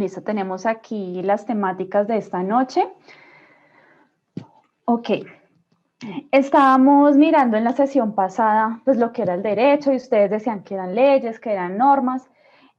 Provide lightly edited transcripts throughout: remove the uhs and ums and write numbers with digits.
Listo, tenemos aquí las temáticas de esta noche. Ok. Estábamos mirando en la sesión pasada pues lo que era el derecho y ustedes decían que eran leyes, que eran normas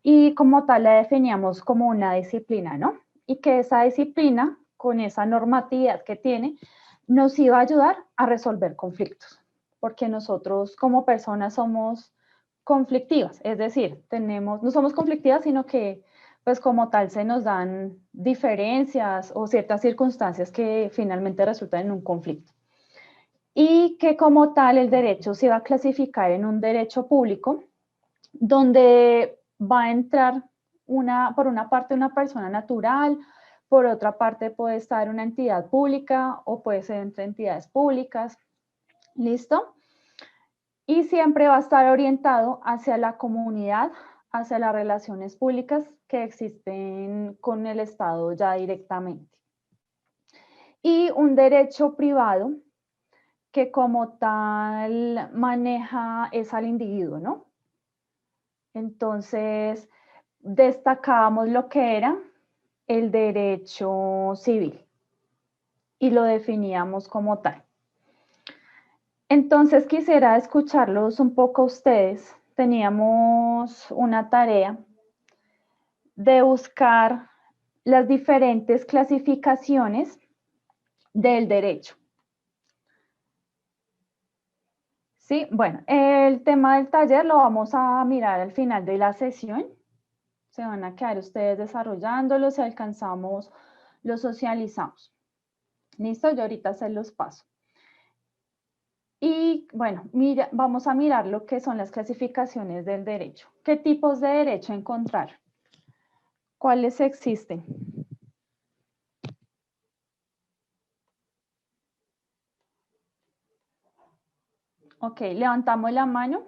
y como tal la definíamos como una disciplina, ¿no? Y que esa disciplina, con esa normatividad que tiene, nos iba a ayudar a resolver conflictos, porque nosotros como personas somos conflictivas, es decir, no somos conflictivas, sino que pues como tal se nos dan diferencias o ciertas circunstancias que finalmente resultan en un conflicto. Y que como tal el derecho se va a clasificar en un derecho público, donde va a entrar por una parte una persona natural, por otra parte puede estar una entidad pública o puede ser entre entidades públicas. ¿Listo? Y siempre va a estar orientado hacia la comunidad, hacia las relaciones públicas que existen con el Estado ya directamente. Y un derecho privado que como tal maneja es al individuo, ¿no? Entonces, destacábamos lo que era el derecho civil y lo definíamos como tal. Entonces, quisiera escucharlos un poco a ustedes. Teníamos una tarea de buscar las diferentes clasificaciones del derecho. Sí, bueno, el tema del taller lo vamos a mirar al final de la sesión. Se van a quedar ustedes desarrollándolo, si alcanzamos, lo socializamos. ¿Listo? Yo ahorita se los paso. Y bueno, vamos a mirar lo que son las clasificaciones del derecho. ¿Qué tipos de derecho encontrar? ¿Cuáles existen? Ok, levantamos la mano.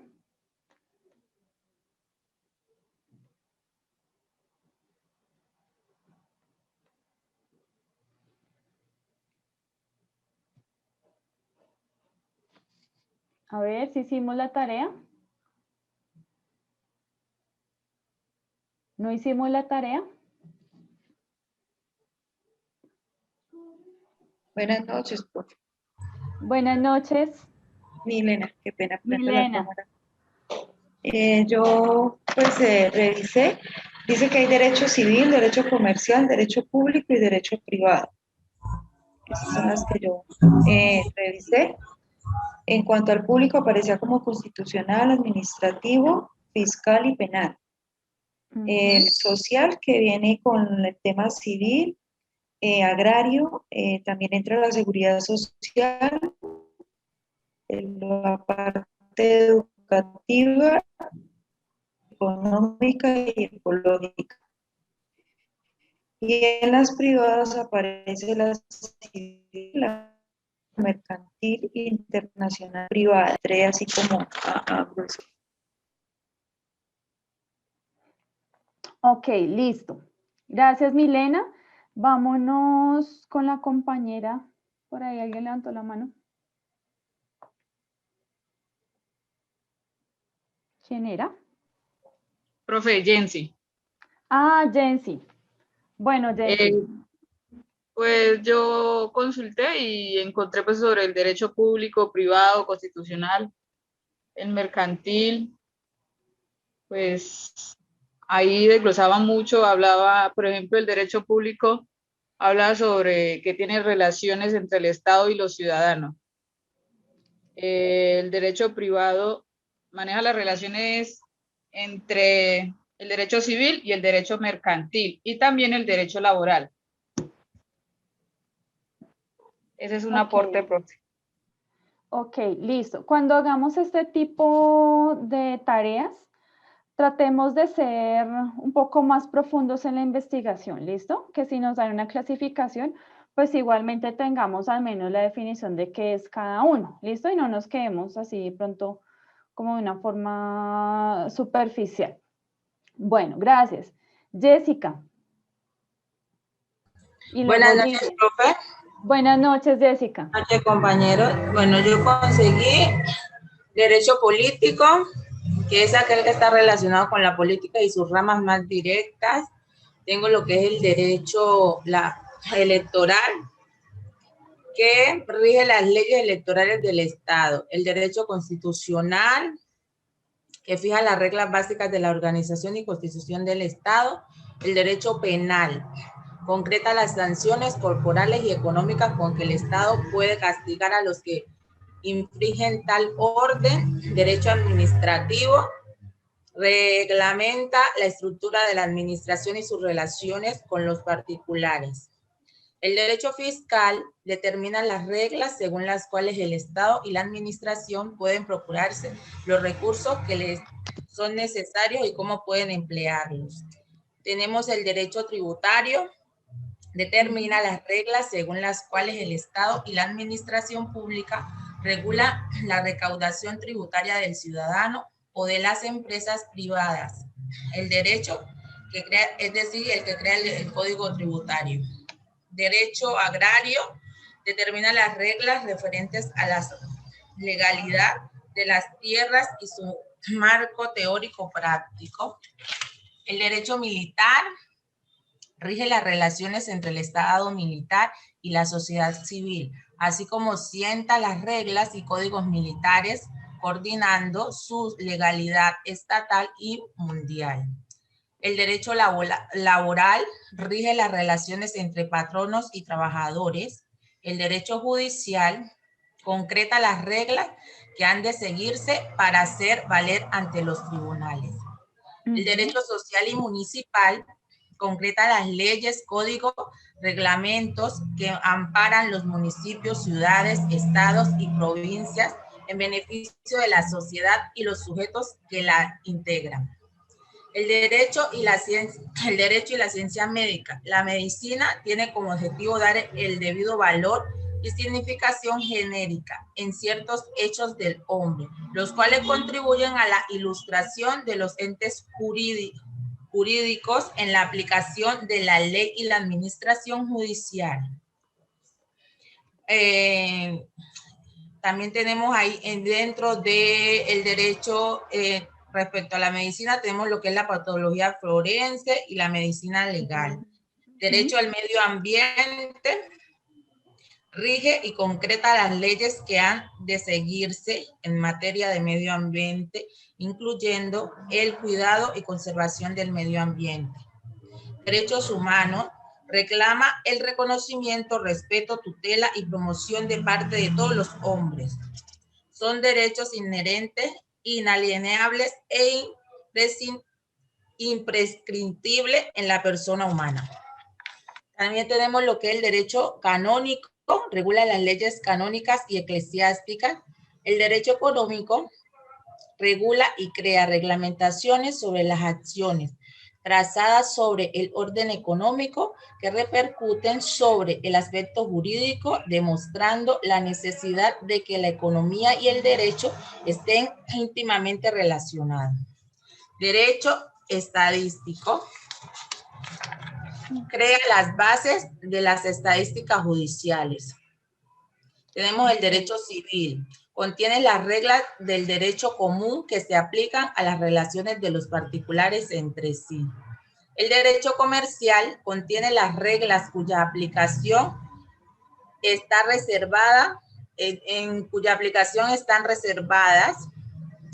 A ver si hicimos la tarea. ¿No hicimos la tarea? Buenas noches, profe. Buenas noches. Milena, qué pena prendo la Milena. cámara. Yo pues revisé, dice que hay derecho civil, derecho comercial, derecho público y derecho privado. Esas son las que yo revisé. En cuanto al público, aparecía como constitucional, administrativo, fiscal y penal. El social, que viene con el tema civil, agrario, también entra la seguridad social, la parte educativa, económica y ecológica. Y en las privadas aparece la civil, la mercantil, internacional, privada, entré así como pues. Ok, listo. Gracias, Milena. Vámonos con la compañera. Por ahí alguien levantó la mano. ¿Quién era? Profe, Jensi. Ah, Jensi. Bueno, Jensi. Pues yo consulté y encontré pues sobre el derecho público, privado, constitucional, el mercantil, pues ahí desglosaba mucho, hablaba, por ejemplo, el derecho público habla sobre que tiene relaciones entre el Estado y los ciudadanos. El derecho privado maneja las relaciones entre el derecho civil y el derecho mercantil y también el derecho laboral. Ese es un aporte, profe. Ok, listo. Cuando hagamos este tipo de tareas, tratemos de ser un poco más profundos en la investigación, ¿listo? Que si nos dan una clasificación, pues igualmente tengamos al menos la definición de qué es cada uno, ¿listo? Y no nos quedemos así de pronto como de una forma superficial. Bueno, gracias. Jessica. Y luego Buenas noches, profe. Buenas noches, Jessica. Buenas noches, compañeros. Bueno, yo conseguí derecho político, que es aquel que está relacionado con la política y sus ramas más directas. tengo lo que es el derecho electoral, que rige las leyes electorales del Estado, el derecho constitucional, que fija las reglas básicas de la organización y constitución del Estado, el derecho penal, concreta las sanciones corporales y económicas con que el Estado puede castigar a los que infringen tal orden, derecho administrativo, reglamenta la estructura de la administración y sus relaciones con los particulares. El derecho fiscal determina las reglas según las cuales el Estado y la administración pueden procurarse los recursos que les son necesarios y cómo pueden emplearlos. Tenemos el derecho tributario, determina las reglas según las cuales el Estado y la administración pública regula la recaudación tributaria del ciudadano o de las empresas privadas. El derecho que crea, es decir, el que crea el Código Tributario. Derecho agrario determina las reglas referentes a la legalidad de las tierras y su marco teórico práctico. El derecho militar rige las relaciones entre el Estado militar y la sociedad civil, así como sienta las reglas y códigos militares, coordinando su legalidad estatal y mundial. El derecho laboral rige las relaciones entre patronos y trabajadores. El derecho judicial concreta las reglas que han de seguirse para hacer valer ante los tribunales. El derecho social y municipal concreta las leyes, códigos, reglamentos que amparan los municipios, ciudades, estados y provincias en beneficio de la sociedad y los sujetos que la integran. El derecho y la ciencia médica. La medicina tiene como objetivo dar el debido valor y significación genérica en ciertos hechos del hombre, los cuales contribuyen a la ilustración de los entes jurídicos en la aplicación de la ley y la administración judicial. También tenemos ahí dentro del derecho respecto a la medicina, tenemos lo que es la patología forense y la medicina legal. Derecho al medio ambiente rige y concreta las leyes que han de seguirse en materia de medio ambiente, incluyendo el cuidado y conservación del medio ambiente. Derechos humanos reclama el reconocimiento, respeto, tutela y promoción de parte de todos los hombres. Son derechos inherentes, inalienables e imprescriptibles en la persona humana. También tenemos lo que es el derecho canónico, regula las leyes canónicas y eclesiásticas. El derecho económico regula y crea reglamentaciones sobre las acciones trazadas sobre el orden económico que repercuten sobre el aspecto jurídico, demostrando la necesidad de que la economía y el derecho estén íntimamente relacionados. Derecho estadístico crea las bases de las estadísticas judiciales. Tenemos el derecho civil. Contiene las reglas del derecho común que se aplican a las relaciones de los particulares entre sí. El derecho comercial contiene las reglas cuya aplicación está reservada, cuya aplicación están reservadas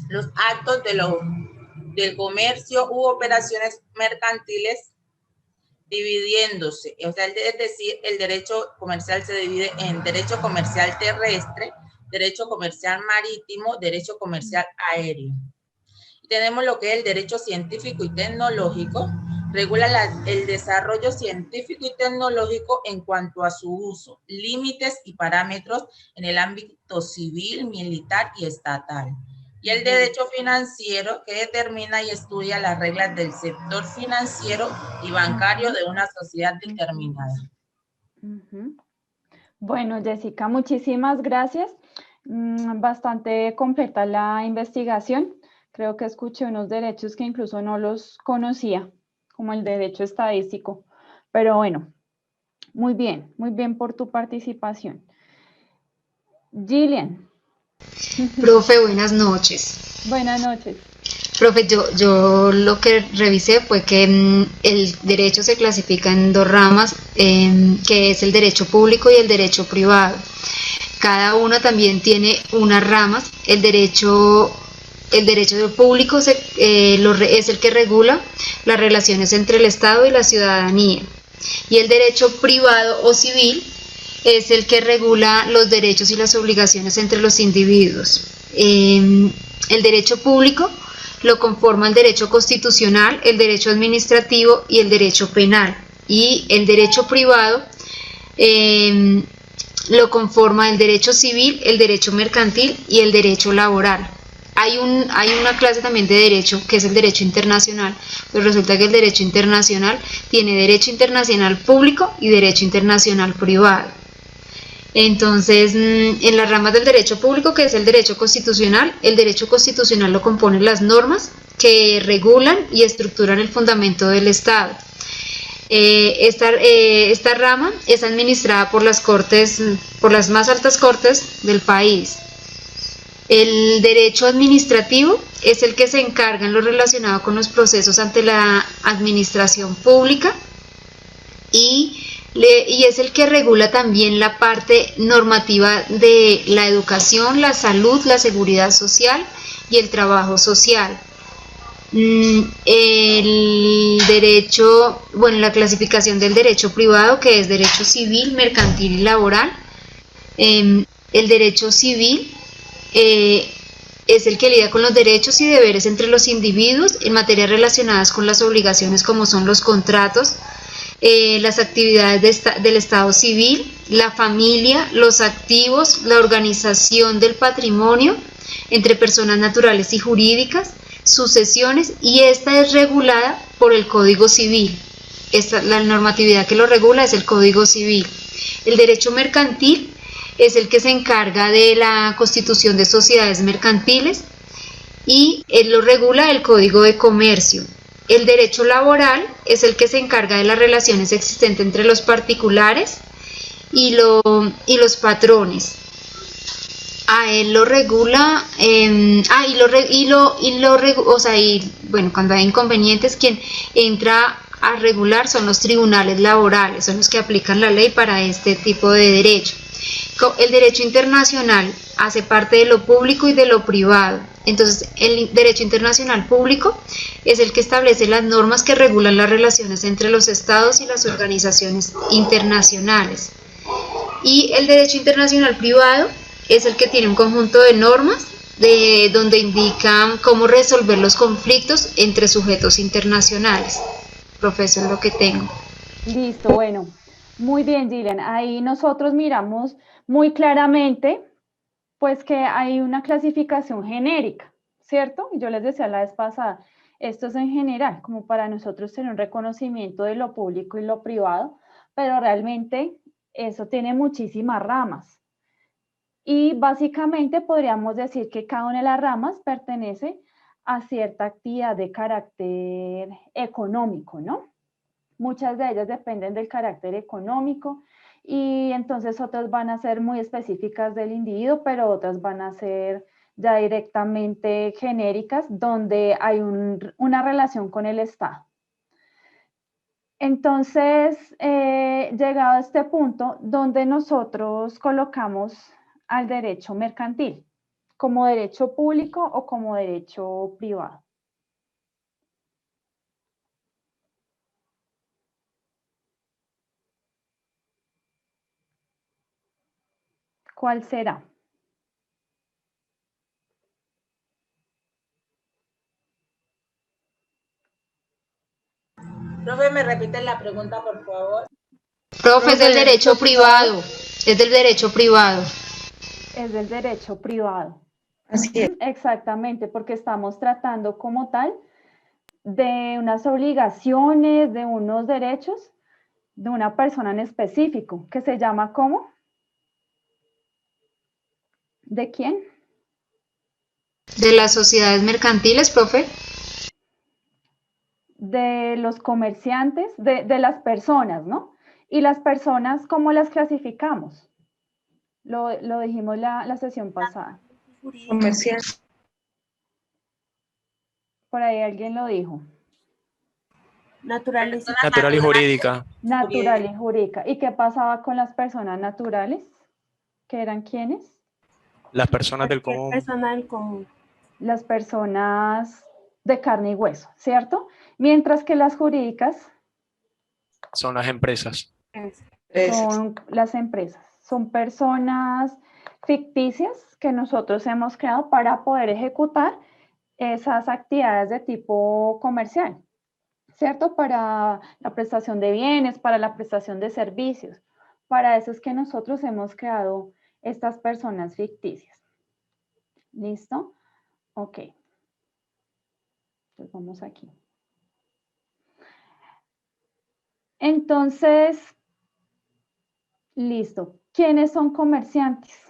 los actos del comercio u operaciones mercantiles, dividiéndose. O sea, es decir, el derecho comercial se divide en derecho comercial terrestre, derecho comercial marítimo, derecho comercial aéreo. Tenemos lo que es el derecho científico y tecnológico, regula el desarrollo científico y tecnológico en cuanto a su uso, límites y parámetros en el ámbito civil, militar y estatal. Y el derecho financiero, que determina y estudia las reglas del sector financiero y bancario de una sociedad determinada. Bueno, Jessica, muchísimas gracias. Bastante completa la investigación. Creo que escuché unos derechos que incluso no los conocía, como el derecho estadístico. Pero bueno, muy bien por tu participación. Gillian. Profe, buenas noches. Buenas noches. Profe, yo lo que revisé fue que el derecho se clasifica en dos ramas, que es el derecho público y el derecho privado. Cada una también tiene unas ramas. El derecho público es el que regula las relaciones entre el Estado y la ciudadanía. Y el derecho privado o civil es el que regula los derechos y las obligaciones entre los individuos. El derecho público lo conforma el derecho constitucional, el derecho administrativo y el derecho penal. Y el derecho privado lo conforma el derecho civil, el derecho mercantil y el derecho laboral. Hay una clase también de derecho que es el derecho internacional, pero resulta que el derecho internacional tiene derecho internacional público y derecho internacional privado. Entonces, en las ramas del derecho público, que es el derecho constitucional lo componen las normas que regulan y estructuran el fundamento del Estado. Esta rama es administrada por las más altas cortes del país. El derecho administrativo es el que se encarga en lo relacionado con los procesos ante la administración pública y es el que regula también la parte normativa de la educación, la salud, la seguridad social y el trabajo social. La clasificación del derecho privado, que es derecho civil, mercantil y laboral. El derecho civil es el que lidia con los derechos y deberes entre los individuos en materias relacionadas con las obligaciones, como son los contratos, las actividades del Estado civil, la familia, los activos, la organización del patrimonio entre personas naturales y jurídicas, sucesiones, y esta es regulada por el Código Civil. La normatividad que lo regula es el Código Civil. El derecho mercantil es el que se encarga de la constitución de sociedades mercantiles y él lo regula el Código de Comercio. El derecho laboral es el que se encarga de las relaciones existentes entre los particulares y los patrones. Él lo regula, cuando hay inconvenientes, quien entra a regular son los tribunales laborales, son los que aplican la ley para este tipo de derecho. El derecho internacional hace parte de lo público y de lo privado. Entonces, el derecho internacional público es el que establece las normas que regulan las relaciones entre los estados y las organizaciones internacionales. Y el derecho internacional privado es el que tiene un conjunto de normas donde indican cómo resolver los conflictos entre sujetos internacionales. Profesor, lo que tengo. Listo, bueno. Muy bien, Gillian. Ahí nosotros miramos muy claramente pues que hay una clasificación genérica, ¿cierto? Yo les decía la vez pasada, esto es en general, como para nosotros tener un reconocimiento de lo público y lo privado, pero realmente eso tiene muchísimas ramas. Y básicamente podríamos decir que cada una de las ramas pertenece a cierta actividad de carácter económico, ¿no? Muchas de ellas dependen del carácter económico y entonces otras van a ser muy específicas del individuo, pero otras van a ser ya directamente genéricas, donde hay una relación con el Estado. Entonces, llegado a este punto, donde nosotros colocamos al derecho mercantil, como derecho público o como derecho privado. ¿Cuál será? Profe, ¿me repiten la pregunta, por favor? Profe, es del derecho privado. Es del derecho privado. Es del derecho privado. Así es. Exactamente, porque estamos tratando como tal de unas obligaciones, de unos derechos de una persona en específico, que se llama ¿cómo? ¿De quién? De las sociedades mercantiles, profe. De los comerciantes, de las personas, ¿no? Y las personas, ¿cómo las clasificamos? Lo dijimos la sesión pasada. Comercial. Por ahí alguien lo dijo. Natural y Natural y jurídica. Natural y jurídica. ¿Y qué pasaba con las personas naturales? ¿Qué eran quiénes? Las personas del cualquier común. persona del común. Las personas de carne y hueso, ¿cierto? Mientras que las jurídicas Son las empresas. son las empresas. Son personas ficticias que nosotros hemos creado para poder ejecutar esas actividades de tipo comercial, ¿cierto? Para la prestación de bienes, para la prestación de servicios. Para eso es que nosotros hemos creado estas personas ficticias. ¿Listo? Ok. Pues vamos aquí. Entonces, listo. ¿Quiénes son comerciantes?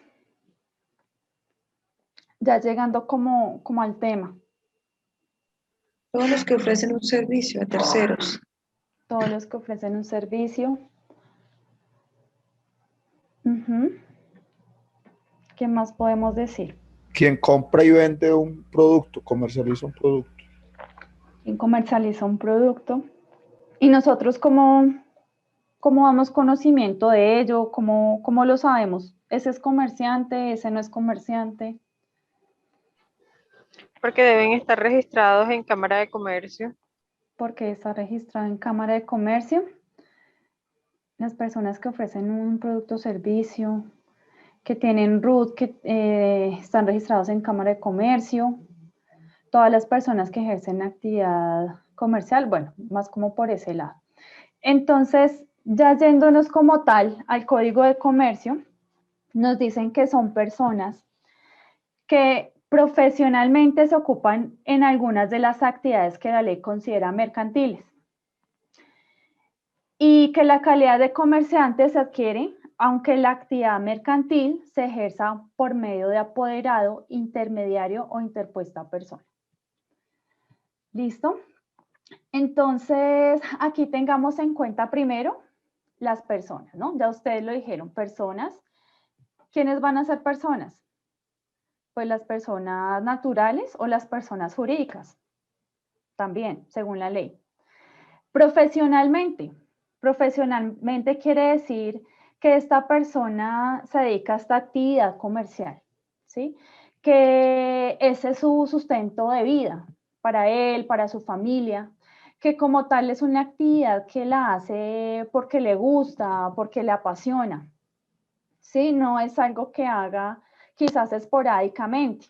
Ya llegando como al tema. Todos los que ofrecen un servicio a terceros. Todos los que ofrecen un servicio. Ujú. ¿Qué más podemos decir? Quien compra y vende un producto, comercializa un producto. Quien comercializa un producto. ¿Y nosotros cómo damos conocimiento de ello? ¿Cómo lo sabemos? ¿Ese es comerciante? ¿Ese no es comerciante? Porque deben estar registrados en Cámara de Comercio. Porque está registrado en Cámara de Comercio. Las personas que ofrecen un producto o servicio, que tienen RUT, que están registrados en Cámara de Comercio, todas las personas que ejercen actividad comercial, bueno, más como por ese lado. Entonces, ya yéndonos como tal al Código de Comercio, nos dicen que son personas que profesionalmente se ocupan en algunas de las actividades que la ley considera mercantiles y que la calidad de comerciante se adquiere aunque la actividad mercantil se ejerza por medio de apoderado, intermediario o interpuesta persona. ¿Listo? Entonces, aquí tengamos en cuenta primero las personas, ¿no? Ya ustedes lo dijeron, personas. ¿Quiénes van a ser personas? Pues las personas naturales o las personas jurídicas. También, según la ley. Profesionalmente. Profesionalmente quiere decir que esta persona se dedica a esta actividad comercial, ¿sí? Que ese es su sustento de vida para él, para su familia, que como tal es una actividad que la hace porque le gusta, porque le apasiona, ¿sí? No es algo que haga quizás esporádicamente,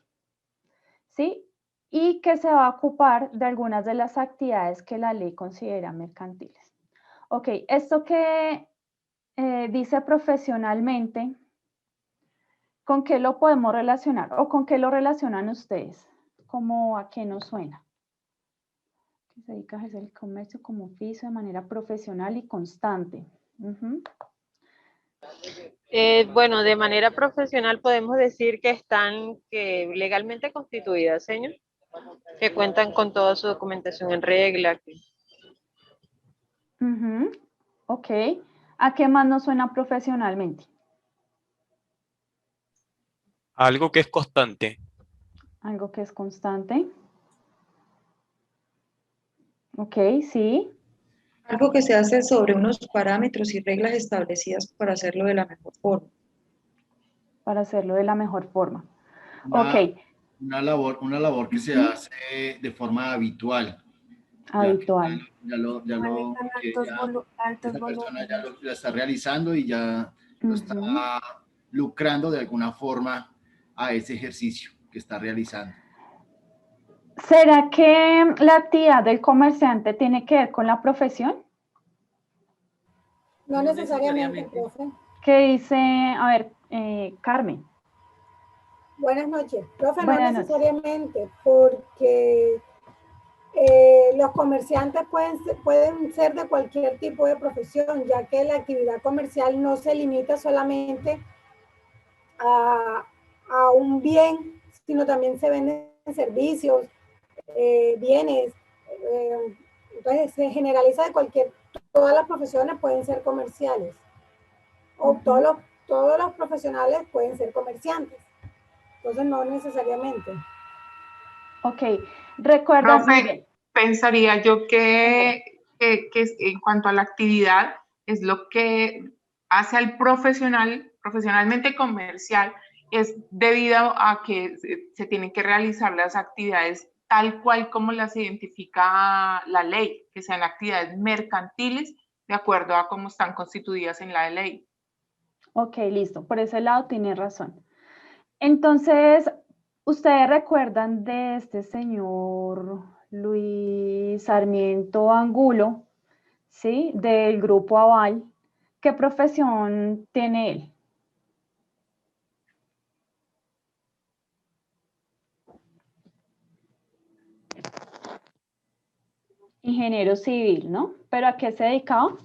¿sí? Y que se va a ocupar de algunas de las actividades que la ley considera mercantiles. Ok, esto que dice profesionalmente, ¿con qué lo podemos relacionar? ¿O con qué lo relacionan ustedes? ¿Cómo a qué nos suena? Que se dedica a ejercer el comercio como oficio de manera profesional y constante. Uh-huh. Bueno, de manera profesional podemos decir que están legalmente constituidas, señor, que cuentan con toda su documentación en regla. Uh-huh. Ok. ¿A qué más nos suena profesionalmente? Algo que es constante. Algo que es constante. Ok, sí. Algo que se hace sobre unos parámetros y reglas establecidas para hacerlo de la mejor forma. Para hacerlo de la mejor forma. Ok. Una labor que se hace de forma habitual. Habitual. Altos esa persona ya volúmenes. lo está realizando y ya lo está lucrando de alguna forma a ese ejercicio que está realizando. ¿Será que la actividad del comerciante tiene que ver con la profesión? No necesariamente, profe. ¿Qué dice, a ver, Carmen? Buenas noches. Profe, Buenas no necesariamente, porque los comerciantes pueden ser de cualquier tipo de profesión, ya que la actividad comercial no se limita solamente a un bien, sino también se venden servicios, bienes. Entonces se generaliza todas las profesiones pueden ser comerciales. O todos los profesionales pueden ser comerciantes. Entonces no necesariamente. Ok, ¿Recuerdas, Profe, Miguel? pensaría yo que en cuanto a la actividad es lo que hace al profesional, profesionalmente comercial, es debido a que se tienen que realizar las actividades tal cual como las identifica la ley, que sean actividades mercantiles de acuerdo a cómo están constituidas en la ley. Ok, listo. Por ese lado tiene razón. Entonces, ¿ustedes recuerdan de este señor Luis Sarmiento Angulo, ¿sí? Del grupo Aval? ¿Qué profesión tiene él? Ingeniero civil, ¿no? ¿Pero a qué se dedicaba?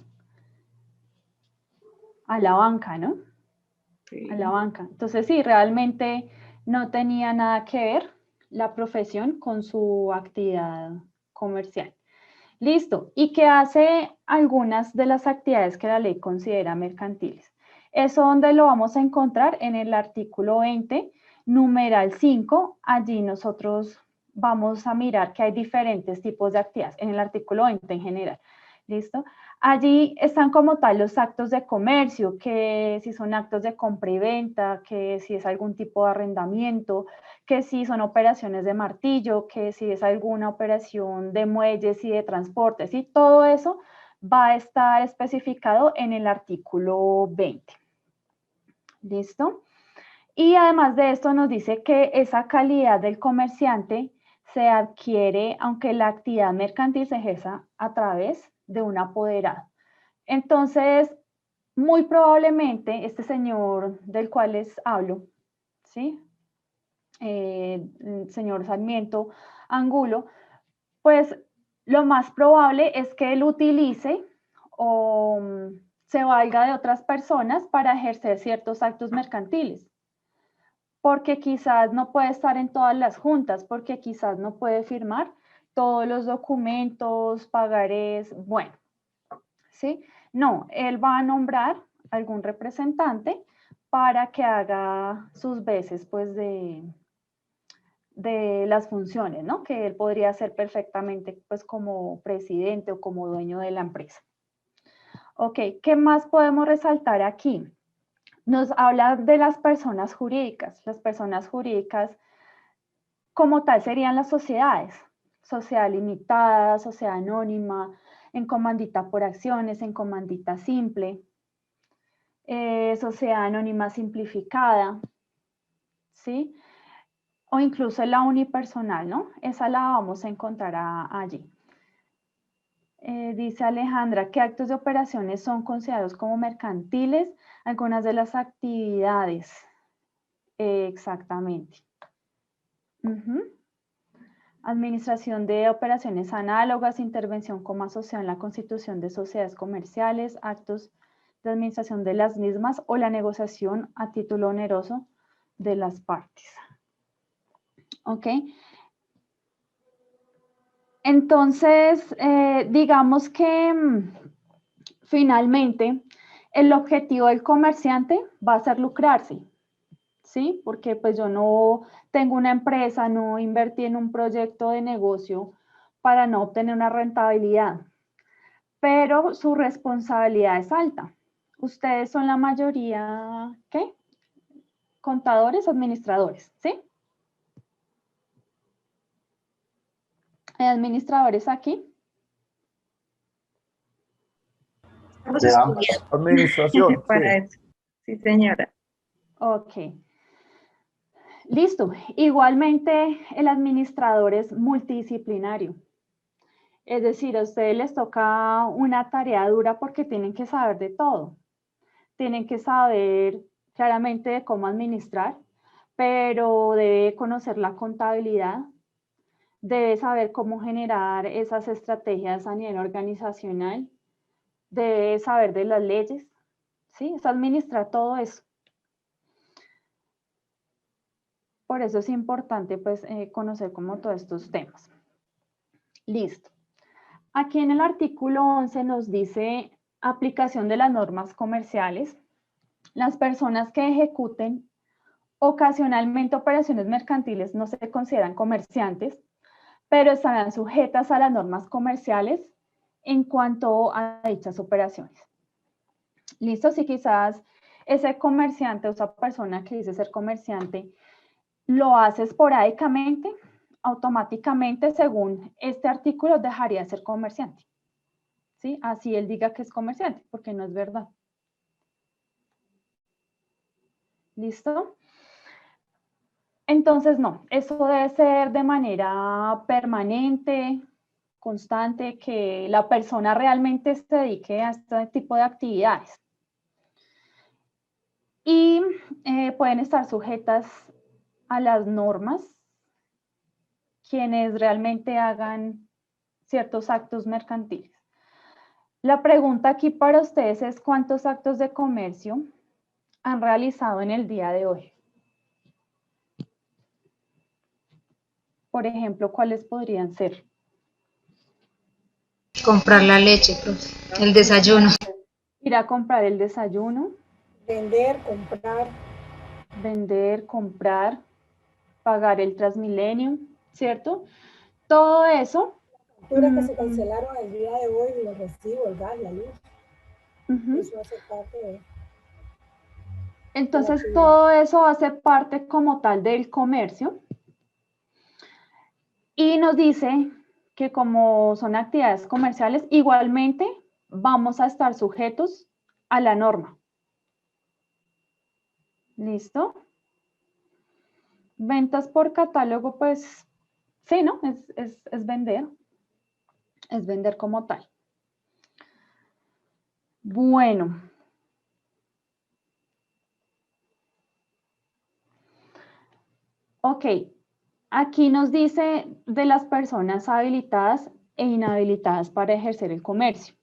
A la banca, ¿no? Sí. A la banca. Entonces, sí, realmente no tenía nada que ver la profesión con su actividad comercial. Listo. ¿Y qué hace algunas de las actividades que la ley considera mercantiles? Eso donde lo vamos a encontrar en el artículo 20, numeral 5. Allí nosotros vamos a mirar que hay diferentes tipos de actividades en el artículo 20 en general. ¿Listo? Allí están como tal los actos de comercio, que si son actos de compra y venta, que si es algún tipo de arrendamiento, que si son operaciones de martillo, que si es alguna operación de muelles y de transportes, y todo eso va a estar especificado en el artículo 20. ¿Listo? Y además de esto nos dice que esa calidad del comerciante se adquiere aunque la actividad mercantil se ejerza a través de un apoderado. Entonces, muy probablemente este señor del cual les hablo, ¿sí? El señor Sarmiento Angulo, pues lo más probable es que él utilice o se valga de otras personas para ejercer ciertos actos mercantiles, porque quizás no puede estar en todas las juntas, porque quizás no puede firmar todos los documentos, pagarés, bueno, ¿sí? No, él va a nombrar algún representante para que haga sus veces, pues, de las funciones, ¿no? Que él podría hacer perfectamente, pues, como presidente o como dueño de la empresa. Ok, ¿qué más podemos resaltar aquí? Nos habla de las personas jurídicas. Las personas jurídicas, como tal, serían las sociedades. Sociedad limitada, sociedad anónima, en comandita por acciones, en comandita simple, sociedad anónima simplificada, ¿sí? O incluso la unipersonal, ¿no? Esa la vamos a encontrar allí. Dice Alejandra, ¿qué actos de operaciones son considerados como mercantiles? Algunas de las actividades. Exactamente. Administración de operaciones análogas, intervención como asociación en la constitución de sociedades comerciales, actos de administración de las mismas o la negociación a título oneroso de las partes. ¿Ok? Entonces, digamos que finalmente el objetivo del comerciante va a ser lucrarse, ¿sí? Porque pues yo no tengo una empresa, no invertí en un proyecto de negocio para no obtener una rentabilidad, pero su responsabilidad es alta. Ustedes son la mayoría, ¿qué? Contadores, administradores, ¿sí? ¿Hay administradores aquí? Estamos De ambas. estudiando Administración, para sí. eso. Sí, señora. Ok. Listo. Igualmente, el administrador es multidisciplinario. Es decir, a ustedes les toca una tarea dura porque tienen que saber de todo. Tienen que saber claramente de cómo administrar, pero debe conocer la contabilidad, debe saber cómo generar esas estrategias a nivel organizacional, debe saber de las leyes, ¿sí? Es administrar todo eso. Por eso es importante, pues, conocer como todos estos temas. Listo. Aquí en el artículo 11 nos dice aplicación de las normas comerciales. Las personas que ejecuten ocasionalmente operaciones mercantiles no se consideran comerciantes, pero estarán sujetas a las normas comerciales en cuanto a dichas operaciones. ¿Listo? Si quizás ese comerciante o esa persona que dice ser comerciante lo hace esporádicamente, automáticamente, según este artículo, dejaría de ser comerciante. ¿Sí? Así él diga que es comerciante, porque no es verdad. ¿Listo? Entonces, no, eso debe ser de manera permanente, constante, que la persona realmente se dedique a este tipo de actividades. Y pueden estar sujetas a las normas quienes realmente hagan ciertos actos mercantiles. La pregunta aquí para ustedes es: ¿cuántos actos de comercio han realizado en el día de hoy? Por ejemplo, ¿cuáles podrían ser? Comprar la leche, profe. El desayuno. Ir a comprar el desayuno. Vender, comprar. Vender, comprar, pagar el Transmilenio, ¿cierto? Todo eso. Facturas que se cancelaron el día de hoy, los recibos, el gas, la luz. Eso hace parte de... Entonces, todo eso hace parte como tal del comercio. Y nos dice que como son actividades comerciales, igualmente vamos a estar sujetos a la norma. ¿Listo? Ventas por catálogo, pues sí, ¿no? Es vender. Es vender como tal. Bueno. Ok. Aquí nos dice de las personas habilitadas e inhabilitadas para ejercer el comercio.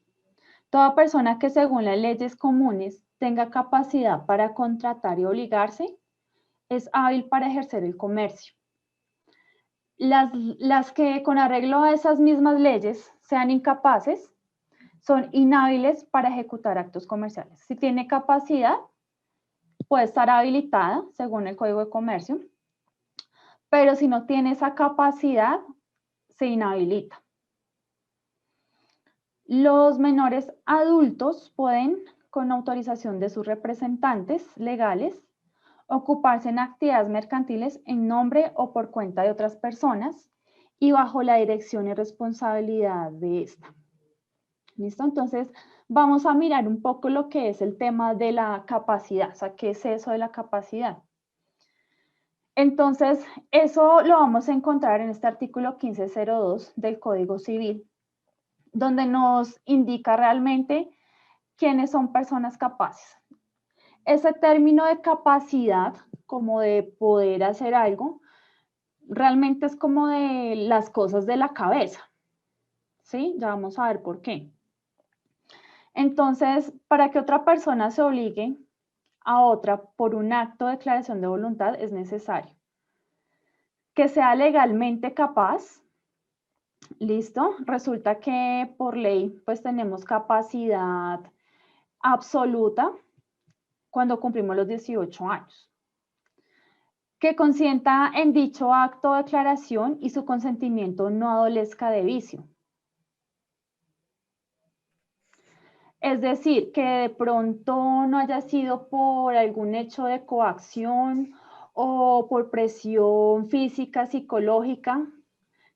Toda persona que según las leyes comunes tenga capacidad para contratar y obligarse es hábil para ejercer el comercio. Las que con arreglo a esas mismas leyes sean incapaces son inhábiles para ejecutar actos comerciales. Si tiene capacidad, puede estar habilitada según el Código de Comercio, pero si no tiene esa capacidad, se inhabilita. Los menores adultos pueden, con autorización de sus representantes legales, ocuparse en actividades mercantiles en nombre o por cuenta de otras personas y bajo la dirección y responsabilidad de esta. ¿Listo? Entonces, vamos a mirar un poco lo que es el tema de la capacidad. O sea, ¿qué es eso de la capacidad? Entonces, eso lo vamos a encontrar en este artículo 1502 del Código Civil, donde nos indica realmente quiénes son personas capaces. Ese término de capacidad, como de poder hacer algo, realmente es como de las cosas de la cabeza, ¿sí? Ya vamos a ver por qué. Entonces, para que otra persona se obligue a otra por un acto de declaración de voluntad es necesario que sea legalmente capaz. ¿Listo? Resulta que por ley pues tenemos capacidad absoluta cuando cumplimos los 18 años. Que consienta en dicho acto o declaración y su consentimiento no adolezca de vicio. Es decir, que de pronto no haya sido por algún hecho de coacción o por presión física, psicológica,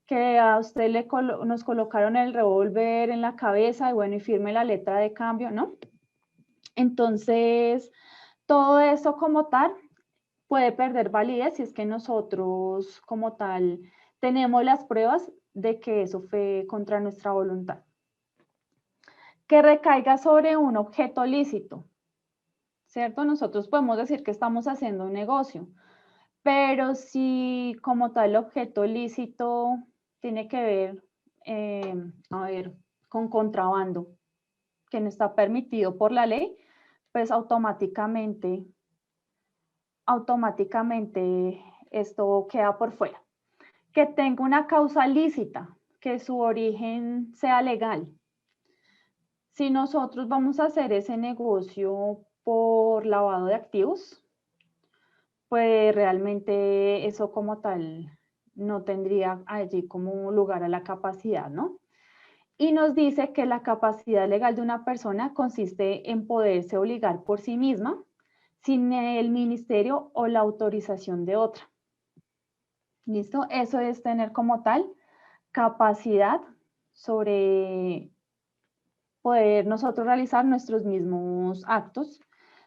que a usted nos colocaron el revólver en la cabeza y bueno, y firme la letra de cambio, ¿no? Entonces, todo eso como tal puede perder validez si es que nosotros como tal tenemos las pruebas de que eso fue contra nuestra voluntad. Que recaiga sobre un objeto lícito, ¿cierto? Nosotros podemos decir que estamos haciendo un negocio, pero si como tal el objeto lícito tiene que ver, con contrabando, que no está permitido por la ley, pues automáticamente esto queda por fuera. Que tenga una causa lícita, que su origen sea legal. Si nosotros vamos a hacer ese negocio por lavado de activos, pues realmente eso como tal no tendría allí como lugar a la capacidad, ¿no? Y nos dice que la capacidad legal de una persona consiste en poderse obligar por sí misma sin el ministerio o la autorización de otra. ¿Listo? Eso es tener como tal capacidad sobre poder nosotros realizar nuestros mismos actos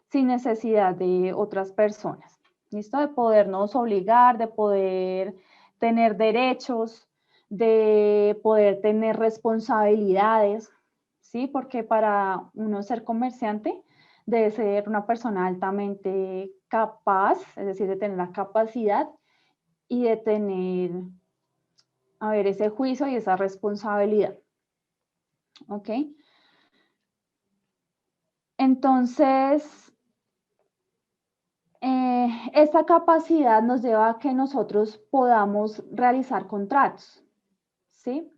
sin necesidad de otras personas. ¿Listo? De podernos obligar, de poder tener derechos, de poder tener responsabilidades, ¿sí? Porque para uno ser comerciante debe ser una persona altamente capaz, es decir, de tener la capacidad y de tener, a ver, ese juicio y esa responsabilidad. ¿Ok? Entonces, esta capacidad nos lleva a que nosotros podamos realizar contratos, ¿sí?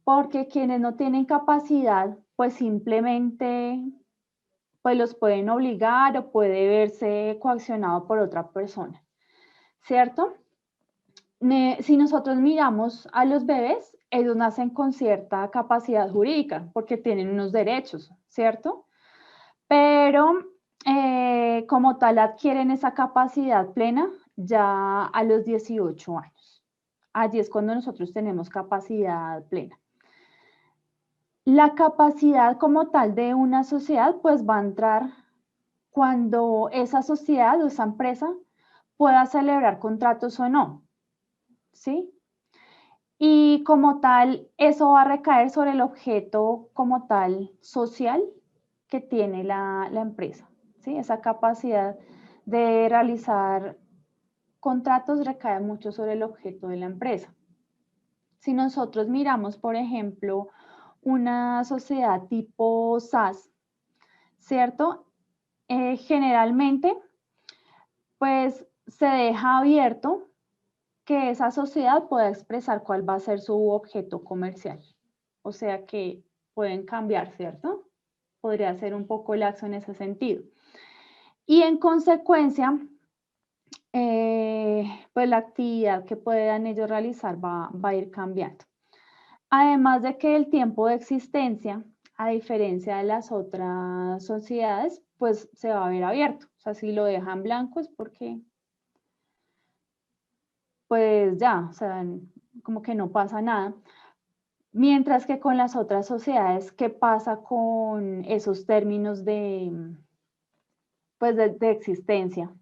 Porque quienes no tienen capacidad, pues simplemente pues los pueden obligar o puede verse coaccionado por otra persona, ¿cierto? Si nosotros miramos a los bebés, ellos nacen con cierta capacidad jurídica porque tienen unos derechos, ¿cierto? Pero como tal adquieren esa capacidad plena ya a los 18 años. Allí es cuando nosotros tenemos capacidad plena. La capacidad como tal de una sociedad pues va a entrar cuando esa sociedad o esa empresa pueda celebrar contratos o no, ¿sí? Y como tal, eso va a recaer sobre el objeto como tal social que tiene la empresa, ¿sí? Esa capacidad de realizar contratos recae mucho sobre el objeto de la empresa. Si nosotros miramos, por ejemplo, una sociedad tipo SAS, ¿cierto? Generalmente, pues se deja abierto que esa sociedad pueda expresar cuál va a ser su objeto comercial. O sea que pueden cambiar, ¿cierto? Podría ser un poco laxo en ese sentido. Y en consecuencia, pues la actividad que puedan ellos realizar va a ir cambiando. Además de que el tiempo de existencia, a diferencia de las otras sociedades, pues se va a ver abierto. O sea, si lo dejan blanco es porque, pues ya, o sea, como que no pasa nada. Mientras que con las otras sociedades, ¿qué pasa con esos términos de, pues de existencia?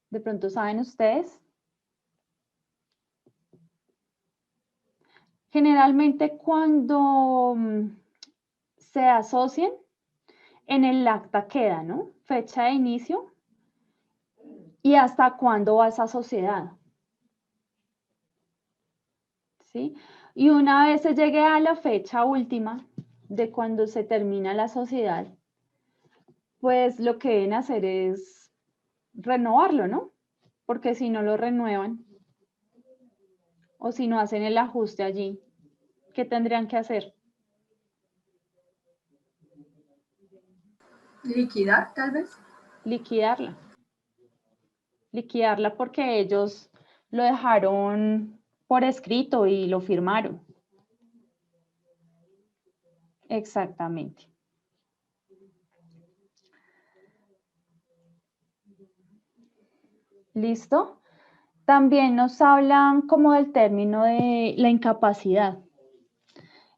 ¿De pronto saben ustedes? Generalmente cuando se asocian, en el acta queda, ¿no? Fecha de inicio y hasta cuándo va esa sociedad. ¿Sí? Y una vez se llegue a la fecha última de cuando se termina la sociedad, pues lo que deben hacer es renovarlo, ¿no? Porque si no lo renuevan o si no hacen el ajuste allí, ¿qué tendrían que hacer? Liquidar, tal vez. Liquidarla. Liquidarla porque ellos lo dejaron por escrito y lo firmaron. Exactamente. ¿Listo? También nos hablan como del término de la incapacidad.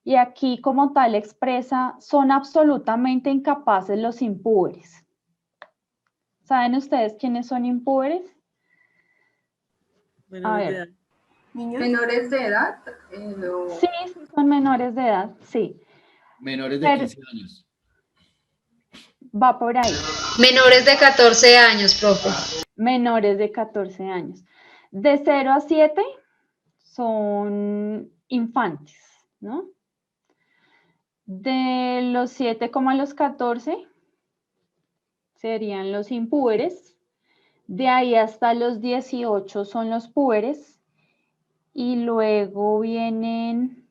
Y aquí como tal expresa, son absolutamente incapaces los impúberes. ¿Saben ustedes quiénes son impúberes? Menores de edad. ¿Niños? Menores de edad. Sí, son menores de edad, sí. Menores de 15 años. Va por ahí. Menores de 14 años, profe. Menores de 14 años. De 0 a 7 son infantes, ¿no? De los 7 como a los 14 serían los impúberes. De ahí hasta los 18 son los púberes. Y luego vienen,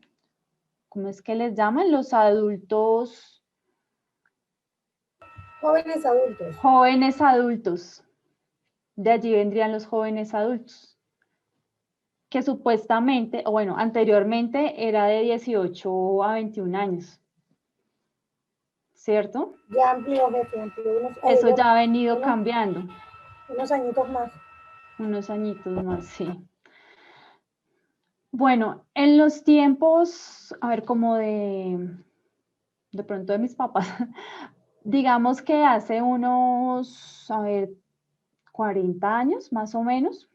¿cómo es que les llaman? Los adultos. Jóvenes adultos. Jóvenes adultos. De allí vendrían los jóvenes adultos. que supuestamente, o bueno, anteriormente era de 18 a 21 años, ¿cierto? Ya amplió, jefe, amplió Eso ya ya ha venido cambiando. unos añitos más. Unos añitos más, sí. Bueno, en los tiempos, a ver, como de pronto de mis papás, digamos que hace unos, a ver, 40 años más o menos,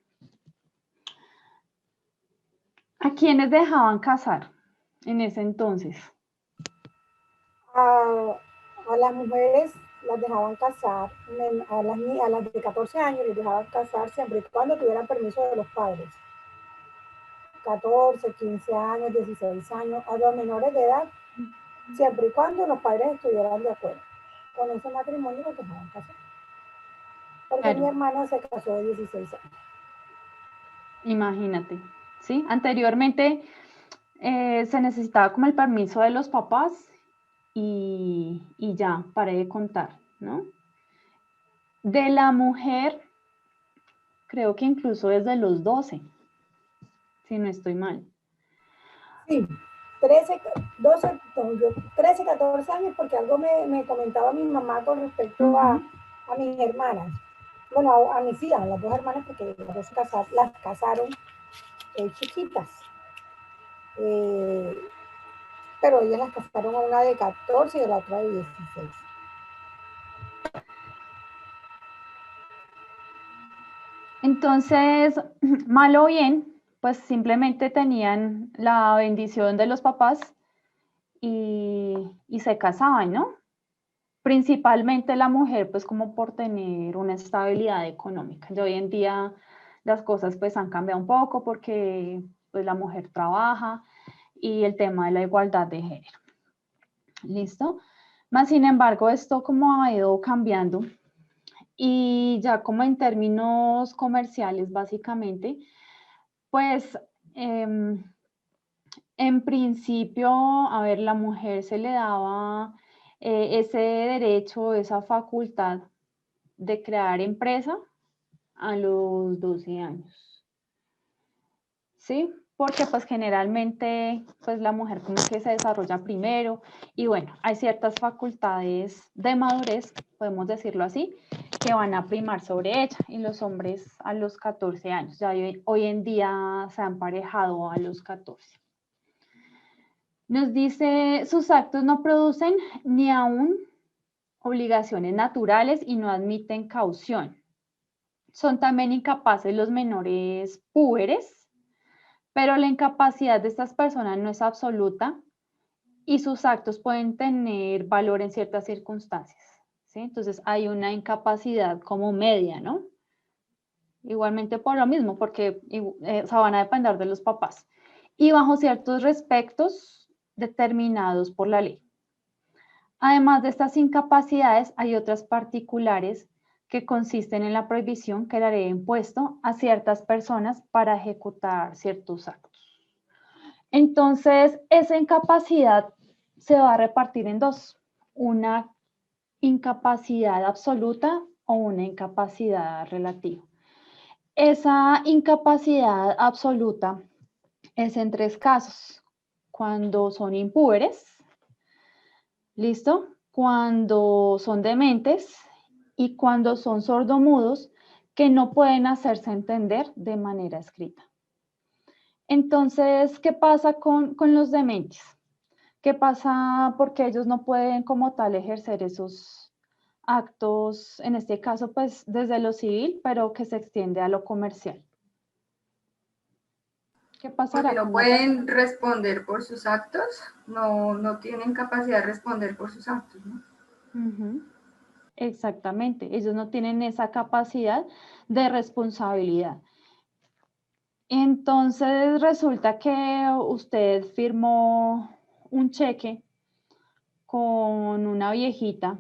¿a quiénes dejaban casar en ese entonces? A las mujeres las dejaban casar, a las de 14 años les dejaban casar siempre y cuando tuvieran permiso de los padres. 14, 15 años, 16 años, a los menores de edad, siempre y cuando los padres estuvieran de acuerdo. Con ese matrimonio los dejaban casar. Porque Claro. mi hermana se casó de 16 años. Imagínate, ¿sí? Anteriormente se necesitaba como el permiso de los papás y ya, paré de contar, ¿no? De la mujer, creo que incluso desde los 12, si no estoy mal. Sí, 13, 12, 13, 14 años, porque algo me comentaba mi mamá con respecto a mis hermanas. Bueno, a mis hijas, las dos hermanas, porque las casaron chiquitas. Pero ellas las casaron a una de 14 y a la otra de 16. Entonces, mal o bien, pues simplemente tenían la bendición de los papás y se casaban, ¿no? Principalmente la mujer, pues como por tener una estabilidad económica. Y hoy en día las cosas pues han cambiado un poco porque pues la mujer trabaja y el tema de la igualdad de género. ¿Listo? Más sin embargo, esto como ha ido cambiando y ya como en términos comerciales básicamente, pues en principio, a ver, la mujer se le daba ese derecho, esa facultad de crear empresa a los 12 años. ¿Sí? Porque pues generalmente pues la mujer como que se desarrolla primero y bueno, hay ciertas facultades de madurez, podemos decirlo así, que van a primar sobre ella y los hombres a los 14 años. Ya hoy en día se han emparejado a los 14. Nos dice, sus actos no producen ni aún obligaciones naturales y no admiten caución. Son también incapaces los menores púberes, pero la incapacidad de estas personas no es absoluta y sus actos pueden tener valor en ciertas circunstancias, ¿sí? Entonces hay una incapacidad como media, ¿no? Igualmente por lo mismo, porque van a depender de los papás. Y bajo ciertos respectos determinados por la ley. Además de estas incapacidades, hay otras particulares que consisten en la prohibición que la ley ha impuesto a ciertas personas para ejecutar ciertos actos. Entonces, esa incapacidad se va a repartir en dos, una incapacidad absoluta o una incapacidad relativa. Esa incapacidad absoluta es en tres casos, cuando son impúberes, ¿listo? Cuando son dementes y cuando son sordomudos que no pueden hacerse entender de manera escrita. Entonces, ¿qué pasa con los dementes? ¿Qué pasa porque ellos no pueden como tal ejercer esos actos, en este caso pues desde lo civil, pero que se extiende a lo comercial? ¿Qué pasará? Porque no pueden responder por sus actos, no tienen capacidad de responder por sus actos, ¿no? Exactamente, ellos no tienen esa capacidad de responsabilidad. Entonces resulta que usted firmó un cheque con una viejita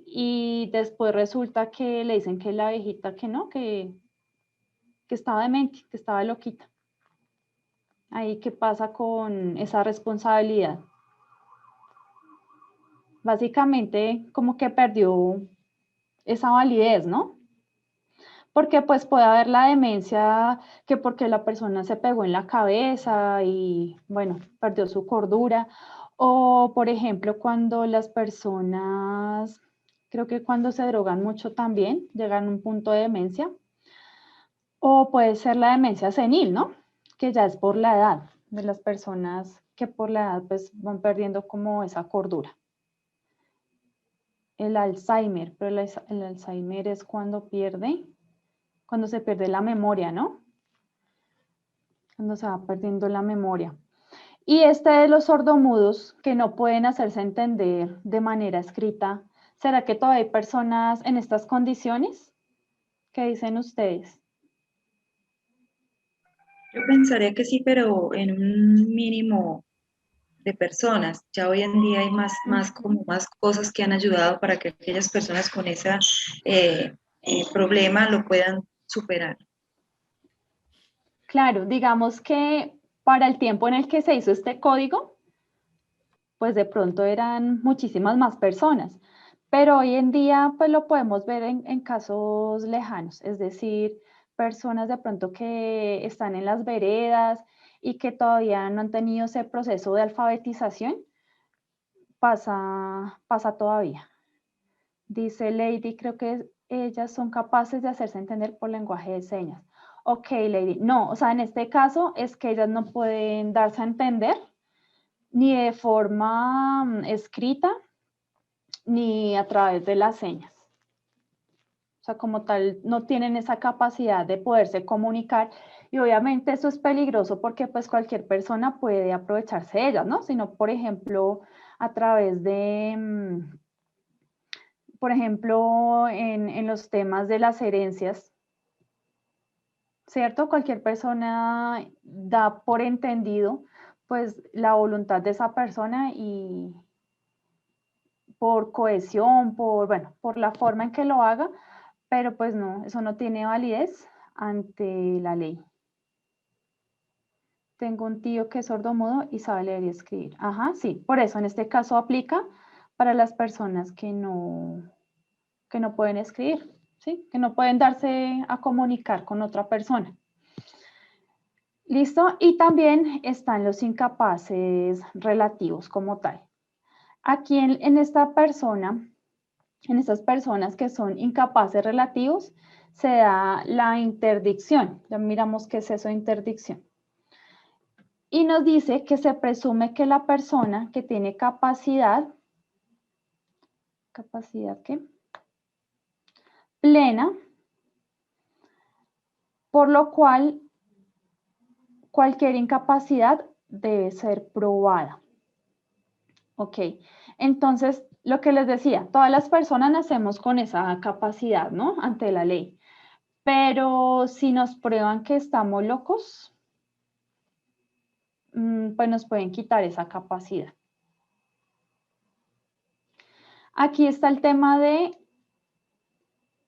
y después resulta que le dicen que la viejita que no, que estaba demente, que estaba loquita. Ahí, ¿qué pasa con esa responsabilidad? Básicamente como que perdió esa validez, ¿no? porque pues puede haber la demencia que porque la persona se pegó en la cabeza y bueno, perdió su cordura, o por ejemplo cuando las personas, creo que cuando se drogan mucho también llegan a un punto de demencia, o puede ser la demencia senil, ¿no? Que ya es por la edad de las personas que por la edad pues van perdiendo como esa cordura. El Alzheimer, pero el Alzheimer es cuando se pierde la memoria, ¿no? Cuando se va perdiendo la memoria. Y este de los sordomudos que no pueden hacerse entender de manera escrita, ¿será que todavía hay personas en estas condiciones? ¿Qué dicen ustedes? Yo pensaría que sí, pero en un mínimo de personas. Ya hoy en día hay más cosas que han ayudado para que aquellas personas con ese problema lo puedan superar. Claro, digamos que para el tiempo en el que se hizo este código, pues de pronto eran muchísimas más personas, pero hoy en día pues lo podemos ver en casos lejanos, es decir, personas de pronto que están en las veredas y que todavía no han tenido ese proceso de alfabetización, pasa todavía. Dice Lady, creo que ellas son capaces de hacerse entender por lenguaje de señas. Ok, Lady. No, o sea, en este caso es que ellas no pueden darse a entender ni de forma escrita ni a través de las señas. O sea, como tal, no tienen esa capacidad de poderse comunicar y obviamente eso es peligroso porque pues cualquier persona puede aprovecharse de ellas, ¿no? Sino, por ejemplo, a través de... por ejemplo, en los temas de las herencias, ¿cierto? Cualquier persona da por entendido, pues, la voluntad de esa persona y por cohesión, por la forma en que lo haga, pero pues no, eso no tiene validez ante la ley. Tengo un tío que es sordomudo y sabe leer y escribir. Ajá, sí, por eso en este caso aplica para las personas que no pueden escribir, ¿sí? Que no pueden darse a comunicar con otra persona. ¿Listo? Y también están los incapaces relativos como tal. Aquí en esta persona, en estas personas que son incapaces relativos, se da la interdicción. Ya miramos qué es eso de interdicción. Y nos dice que se presume que la persona que tiene ¿capacidad qué? Plena, por lo cual cualquier incapacidad debe ser probada. Ok, entonces lo que les decía, todas las personas nacemos con esa capacidad, ¿no? Ante la ley. Pero si nos prueban que estamos locos, pues nos pueden quitar esa capacidad. Aquí está el tema de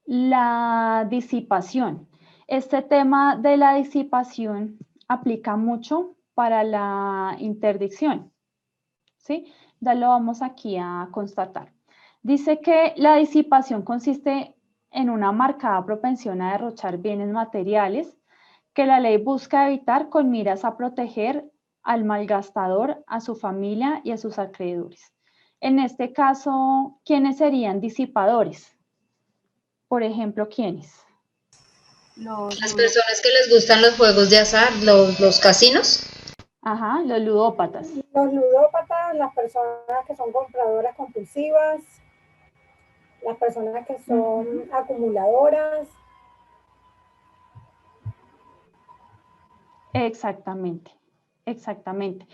la disipación. Este tema de la disipación aplica mucho para la interdicción, ¿sí? Ya lo vamos aquí a constatar. Dice que la disipación consiste en una marcada propensión a derrochar bienes materiales que la ley busca evitar con miras a proteger al malgastador, a su familia y a sus acreedores. En este caso, ¿quiénes serían disipadores? Por ejemplo, ¿quiénes? Las personas que les gustan los juegos de azar, los casinos. Ajá, los ludópatas. Los ludópatas, las personas que son compradoras compulsivas, las personas que son acumuladoras. Exactamente, exactamente.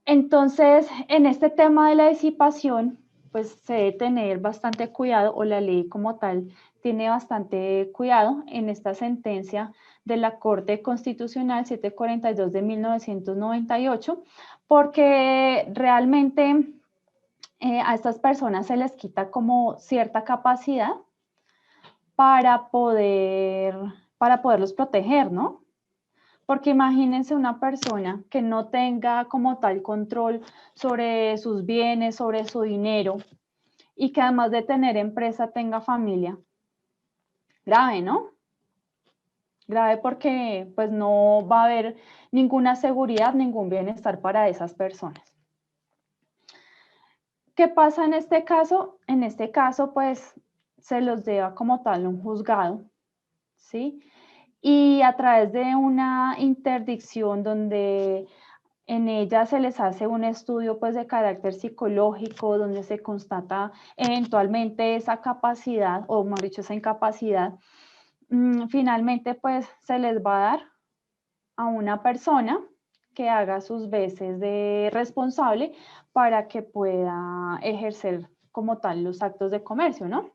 Entonces, en este tema de la disipación, pues se debe tener bastante cuidado, o la ley como tal tiene bastante cuidado en esta sentencia de la Corte Constitucional 742 de 1998, porque realmente a estas personas se les quita como cierta capacidad para poderlos proteger, ¿no? Porque imagínense una persona que no tenga como tal control sobre sus bienes, sobre su dinero, y que además de tener empresa tenga familia. Grave, ¿no? Grave porque pues no va a haber ninguna seguridad, ningún bienestar para esas personas. ¿Qué pasa en este caso? En este caso, pues, se los lleva como tal a un juzgado, ¿sí? Y a través de una interdicción donde en ella se les hace un estudio, pues, de carácter psicológico, donde se constata eventualmente esa capacidad, o mejor dicho, esa incapacidad, finalmente, pues, se les va a dar a una persona que haga sus veces de responsable para que pueda ejercer como tal los actos de comercio, ¿no?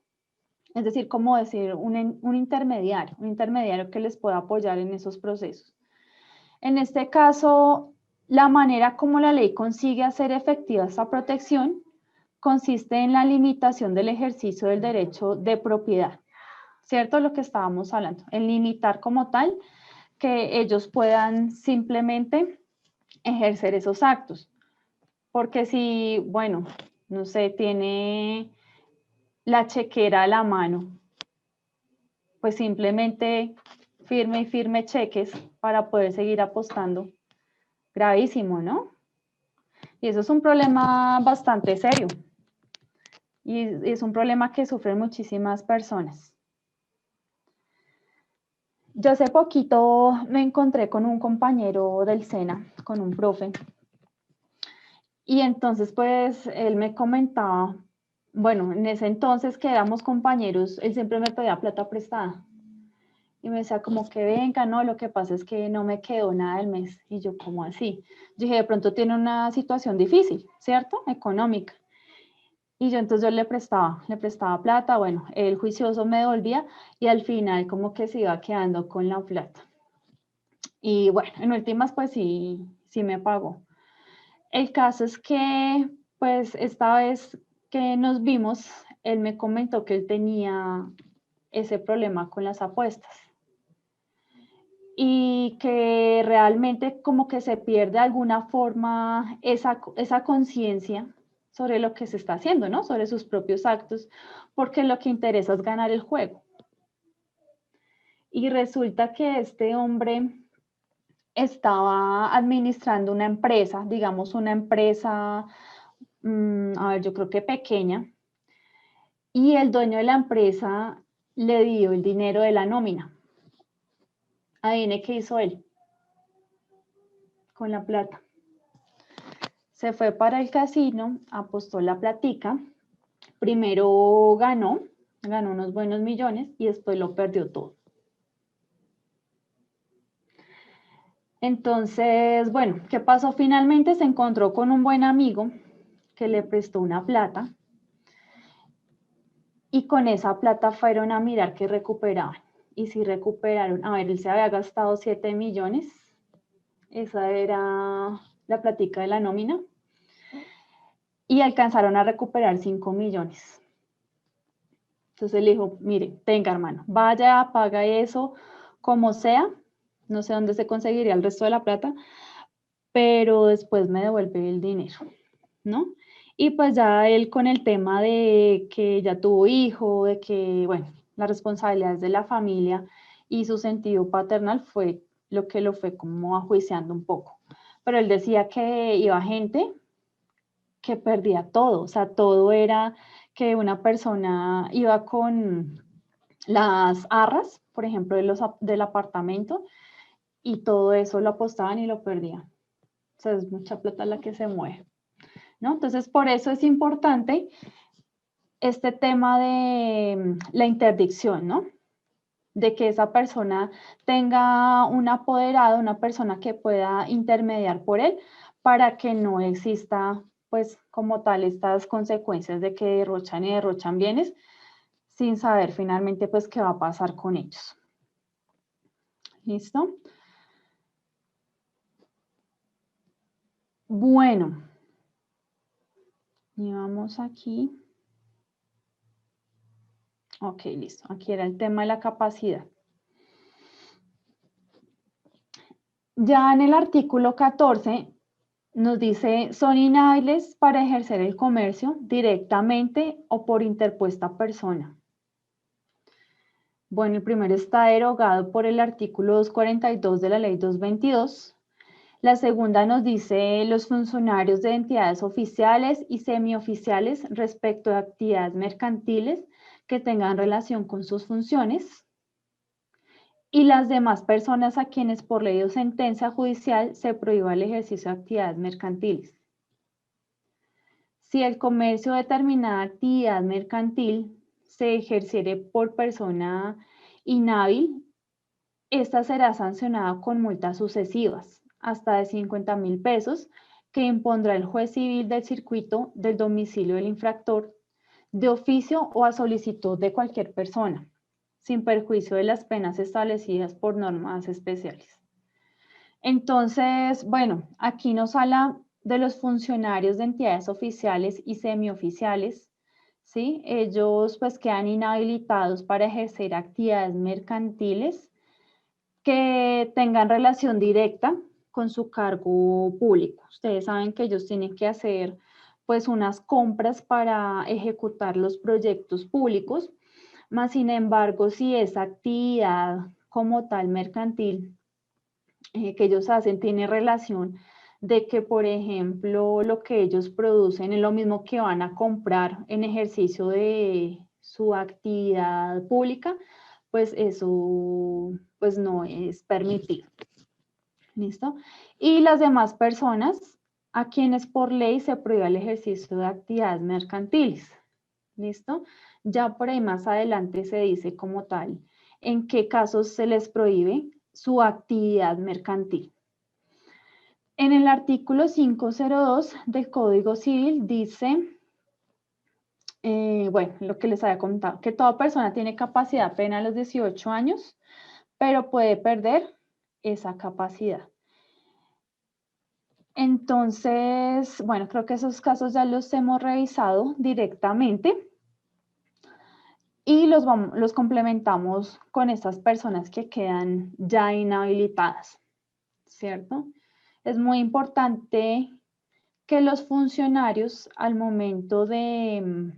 Es decir, como decir un intermediario que les pueda apoyar en esos procesos. En este caso, la manera como la ley consigue hacer efectiva esta protección consiste en la limitación del ejercicio del derecho de propiedad, ¿cierto? Lo que estábamos hablando, en limitar como tal que ellos puedan simplemente ejercer esos actos. Porque si, bueno, no sé, tiene la chequera a la mano, pues simplemente firme y firme cheques para poder seguir apostando. Gravísimo, ¿no? Y eso es un problema bastante serio. Y es un problema que sufren muchísimas personas. Yo hace poquito me encontré con un compañero del SENA, con un profe, y entonces pues él me comentaba, bueno, en ese entonces que éramos compañeros, él siempre me pedía plata prestada. Y me decía como que venga, no, lo que pasa es que no me quedó nada del mes. Y yo, ¿cómo así? Yo dije, de pronto tiene una situación difícil, ¿cierto? Económica. Y yo entonces yo le prestaba plata, bueno, el juicioso me devolvía y al final como que se iba quedando con la plata. Y bueno, en últimas pues sí me pagó. El caso es que pues esta vez que nos vimos, él me comentó que él tenía ese problema con las apuestas y que realmente como que se pierde de alguna forma esa conciencia sobre lo que se está haciendo, ¿no? Sobre sus propios actos, porque lo que interesa es ganar el juego. Y resulta que este hombre estaba administrando una empresa, digamos una empresa, a ver, yo creo que pequeña, y el dueño de la empresa le dio el dinero de la nómina. Adivine qué hizo él con la plata. Se fue para el casino, apostó la platica, primero ganó unos buenos millones y después lo perdió todo. Entonces, bueno, ¿qué pasó? Finalmente se encontró con un buen amigo que le prestó una plata y con esa plata fueron a mirar qué recuperaban. Y si recuperaron, a ver, él se había gastado 7 millones, esa era la platica de la nómina, y alcanzaron a recuperar 5 millones. Entonces le dijo, mire, tenga hermano, vaya, paga eso como sea, no sé dónde se conseguiría el resto de la plata, pero después me devuelve el dinero, ¿no? Y pues ya él con el tema de que ya tuvo hijo, de que, bueno, las responsabilidades de la familia y su sentido paternal fue lo que lo fue como ajuiciando un poco. Pero él decía que iba gente que perdía todo, o sea, todo era que una persona iba con las arras, por ejemplo, del apartamento, y todo eso lo apostaban y lo perdían. O sea, es mucha plata la que se mueve, ¿no? Entonces, por eso es importante este tema de la interdicción, ¿no? De que esa persona tenga un apoderado, una persona que pueda intermediar por él para que no exista, pues, como tal, estas consecuencias de que derrochan y derrochan bienes sin saber finalmente, pues, qué va a pasar con ellos. ¿Listo? Bueno, y vamos aquí. Ok, listo. Aquí era el tema de la capacidad. Ya en el artículo 14 nos dice, son inhábiles para ejercer el comercio directamente o por interpuesta persona. Bueno, el primero está derogado por el artículo 242 de la ley 222. La segunda nos dice los funcionarios de entidades oficiales y semioficiales respecto de actividades mercantiles que tengan relación con sus funciones. Y las demás personas a quienes por ley o sentencia judicial se prohíba el ejercicio de actividades mercantiles. Si el comercio de determinada actividad mercantil se ejerciere por persona inhábil, esta será sancionada con multas sucesivas, hasta de 50.000 pesos, que impondrá el juez civil del circuito del domicilio del infractor, de oficio o a solicitud de cualquier persona, sin perjuicio de las penas establecidas por normas especiales. Entonces, bueno, aquí nos habla de los funcionarios de entidades oficiales y semioficiales, ¿sí? Ellos pues quedan inhabilitados para ejercer actividades mercantiles que tengan relación directa con su cargo público. Ustedes saben que ellos tienen que hacer pues unas compras para ejecutar los proyectos públicos, más sin embargo, si esa actividad como tal mercantil que ellos hacen tiene relación de que, por ejemplo, lo que ellos producen es lo mismo que van a comprar en ejercicio de su actividad pública, pues eso pues no es permitido. ¿Listo? Y las demás personas a quienes por ley se prohíbe el ejercicio de actividades mercantiles. ¿Listo? Ya por ahí más adelante se dice como tal en qué casos se les prohíbe su actividad mercantil. En el artículo 502 del Código Civil dice, bueno, lo que les había contado, que toda persona tiene capacidad plena a los 18 años, pero puede perder esa capacidad. Entonces, bueno, creo que esos casos ya los hemos revisado directamente y los complementamos con estas personas que quedan ya inhabilitadas, ¿cierto? Es muy importante que los funcionarios al momento de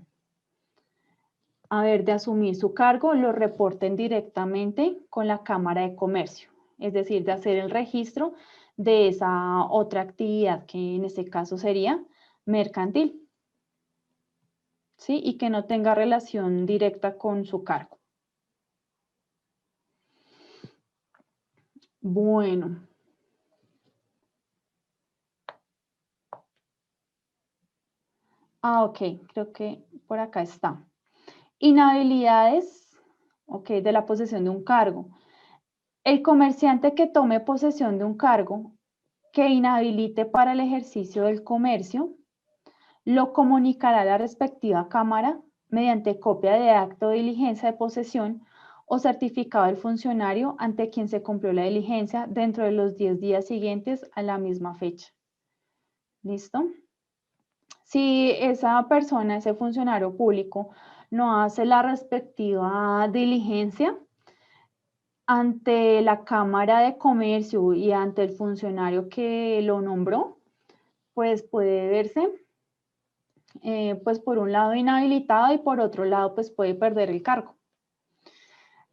asumir su cargo lo reporten directamente con la Cámara de Comercio, es decir, de hacer el registro de esa otra actividad que en este caso sería mercantil, ¿sí? Y que no tenga relación directa con su cargo. Bueno. Ok, creo que por acá está. Inhabilidades, ok, de la posesión de un cargo. El comerciante que tome posesión de un cargo que inhabilite para el ejercicio del comercio, lo comunicará a la respectiva cámara mediante copia de acto de diligencia de posesión o certificado del funcionario ante quien se cumplió la diligencia dentro de los 10 días siguientes a la misma fecha. ¿Listo? Si esa persona, ese funcionario público, no hace la respectiva diligencia ante la Cámara de Comercio y ante el funcionario que lo nombró, pues puede verse, pues por un lado inhabilitado y por otro lado, pues puede perder el cargo.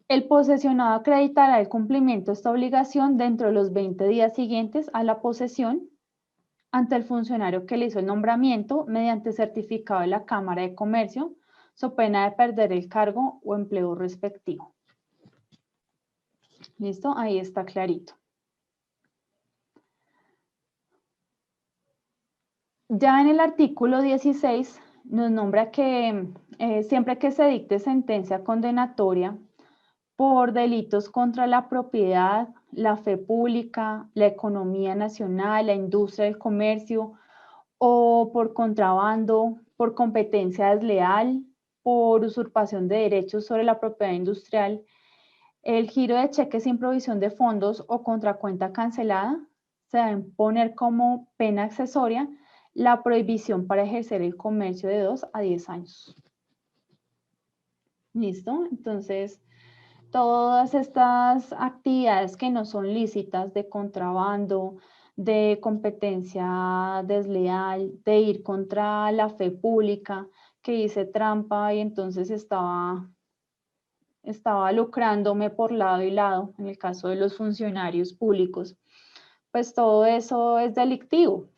El posesionado acreditará el cumplimiento de esta obligación dentro de los 20 días siguientes a la posesión ante el funcionario que le hizo el nombramiento mediante certificado de la Cámara de Comercio, so pena de perder el cargo o empleo respectivo. ¿Listo? Ahí está clarito. Ya en el artículo 16 nos nombra que siempre que se dicte sentencia condenatoria por delitos contra la propiedad, la fe pública, la economía nacional, la industria del comercio, o por contrabando, por competencia desleal, por usurpación de derechos sobre la propiedad industrial, el giro de cheques sin provisión de fondos o contracuenta cancelada, se deben poner como pena accesoria la prohibición para ejercer el comercio de 2 a 10 años. ¿Listo? Entonces, todas estas actividades que no son lícitas de contrabando, de competencia desleal, de ir contra la fe pública, que hice trampa y entonces estaba estaba lucrándome por lado y lado, en el caso de los funcionarios públicos, pues todo eso es delictivo,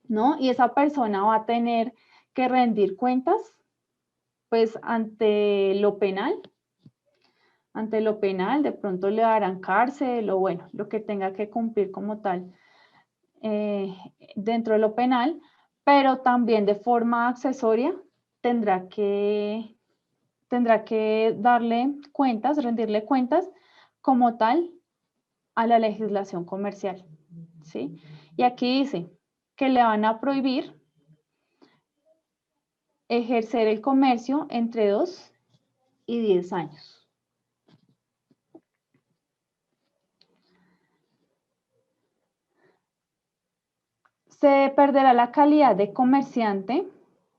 ¿no? Y esa persona va a tener que rendir cuentas, pues ante lo penal, de pronto le darán cárcel o bueno, lo que tenga que cumplir como tal dentro de lo penal, pero también de forma accesoria tendrá que darle cuentas, rendirle cuentas como tal a la legislación comercial, ¿sí? Y aquí dice que le van a prohibir ejercer el comercio entre 2 y 10 años. Se perderá la calidad de comerciante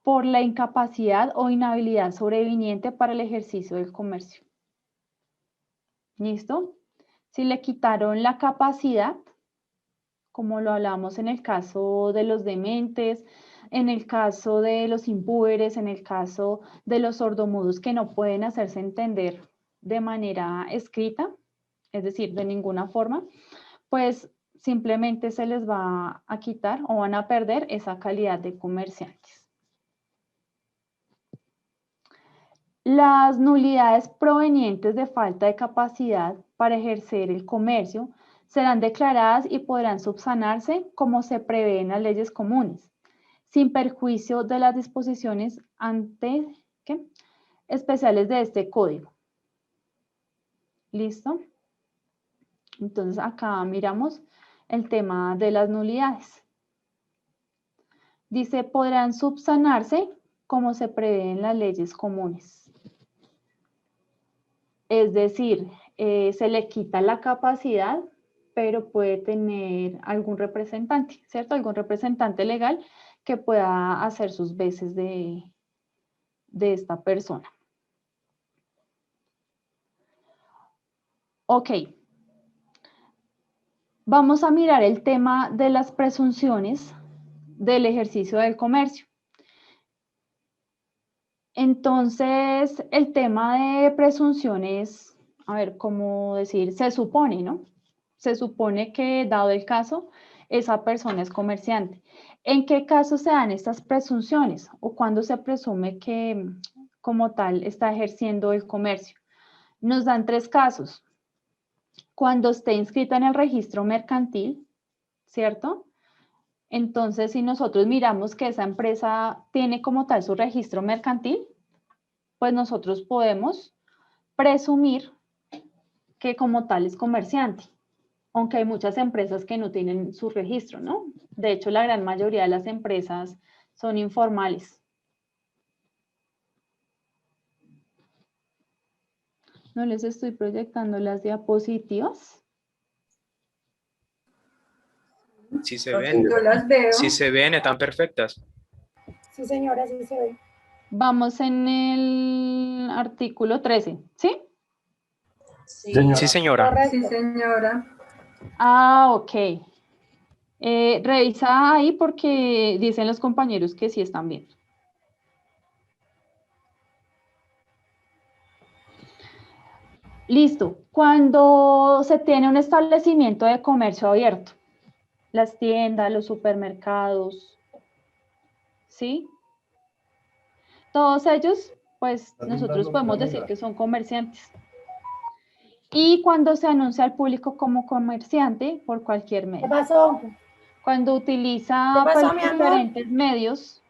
por la incapacidad o inhabilidad sobreviniente para el ejercicio del comercio. ¿Listo? Si le quitaron la capacidad, como lo hablamos en el caso de los dementes, en el caso de los impúberes, en el caso de los sordomudos que no pueden hacerse entender de manera escrita, es decir, de ninguna forma, pues simplemente se les va a quitar o van a perder esa calidad de comerciantes. Las nulidades provenientes de falta de capacidad para ejercer el comercio serán declaradas y podrán subsanarse como se prevé en las leyes comunes, sin perjuicio de las disposiciones especiales de este código. ¿Listo? Entonces acá miramos el tema de las nulidades. Dice, podrán subsanarse como se prevé en las leyes comunes. Es decir, se le quita la capacidad, pero puede tener algún representante, ¿cierto? Algún representante legal que pueda hacer sus veces de esta persona. Ok. Vamos a mirar el tema de las presunciones del ejercicio del comercio. Entonces, el tema de presunciones, a ver, ¿cómo decir? Se supone, ¿no? Se supone que, dado el caso, esa persona es comerciante. ¿En qué casos se dan estas presunciones? ¿O cuándo se presume que, como tal, está ejerciendo el comercio? Nos dan 3 casos. Cuando esté inscrita en el registro mercantil, ¿cierto? Entonces, si nosotros miramos que esa empresa tiene como tal su registro mercantil, pues nosotros podemos presumir que como tal es comerciante, aunque hay muchas empresas que no tienen su registro, ¿no? De hecho, la gran mayoría de las empresas son informales. No les estoy proyectando las diapositivas. Sí se ven. Yo las veo. Sí se ven, están perfectas. Sí, señora, sí se ve. Vamos en el artículo 13, ¿sí? Sí, señora. Correcto. Sí, señora. Ah, ok. Revisa ahí porque dicen los compañeros que sí están bien. Listo. Cuando se tiene un establecimiento de comercio abierto, las tiendas, los supermercados, ¿sí? Todos ellos, pues nosotros podemos decir que son comerciantes. Y cuando se anuncia al público como comerciante por cualquier medio. ¿Qué pasó? Cuando utiliza ¿Qué pasó, pues, mi amor? diferentes medios.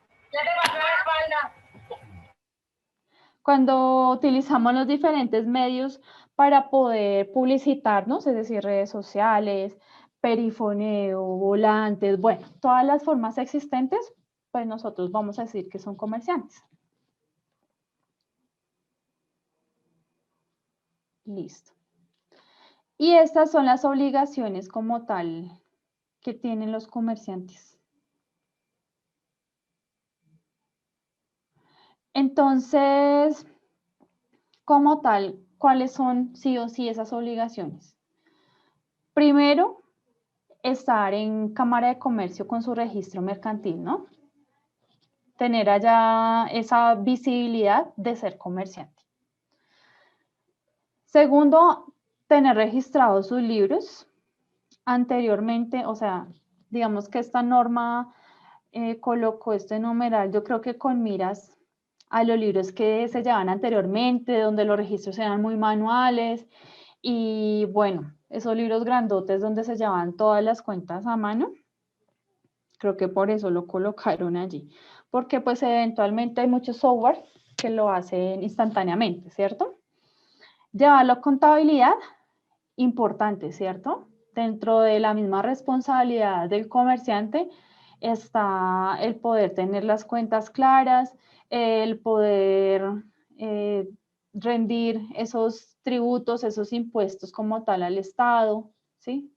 Cuando utilizamos los diferentes medios para poder publicitarnos, es decir, redes sociales, perifoneo, volantes, bueno, todas las formas existentes, pues nosotros vamos a decir que son comerciantes. Listo. Y estas son las obligaciones como tal que tienen los comerciantes. Entonces, como tal, ¿cuáles son sí o sí esas obligaciones? Primero, estar en Cámara de Comercio con su registro mercantil, ¿no? Tener allá esa visibilidad de ser comerciante. Segundo, tener registrados sus libros. Anteriormente, o sea, digamos que esta norma colocó este numeral, yo creo que con miras a los libros que se llevaban anteriormente, donde los registros eran muy manuales, y bueno, esos libros grandotes donde se llevaban todas las cuentas a mano, creo que por eso lo colocaron allí, porque pues eventualmente hay muchos software que lo hacen instantáneamente, ¿cierto? Llevarlo a contabilidad, importante, ¿cierto? Dentro de la misma responsabilidad del comerciante está el poder tener las cuentas claras, el poder rendir esos tributos, esos impuestos como tal al Estado, ¿sí?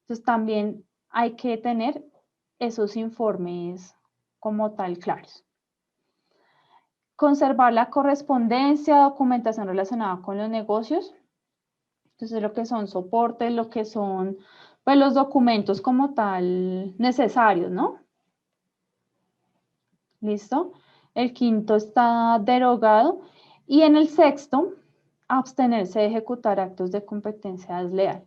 Entonces también hay que tener esos informes como tal claros. Conservar la correspondencia, documentación relacionada con los negocios. Entonces, lo que son soportes, lo que son pues, los documentos como tal necesarios, ¿no? ¿Listo? El quinto está derogado. Y en el sexto, abstenerse de ejecutar actos de competencia desleal.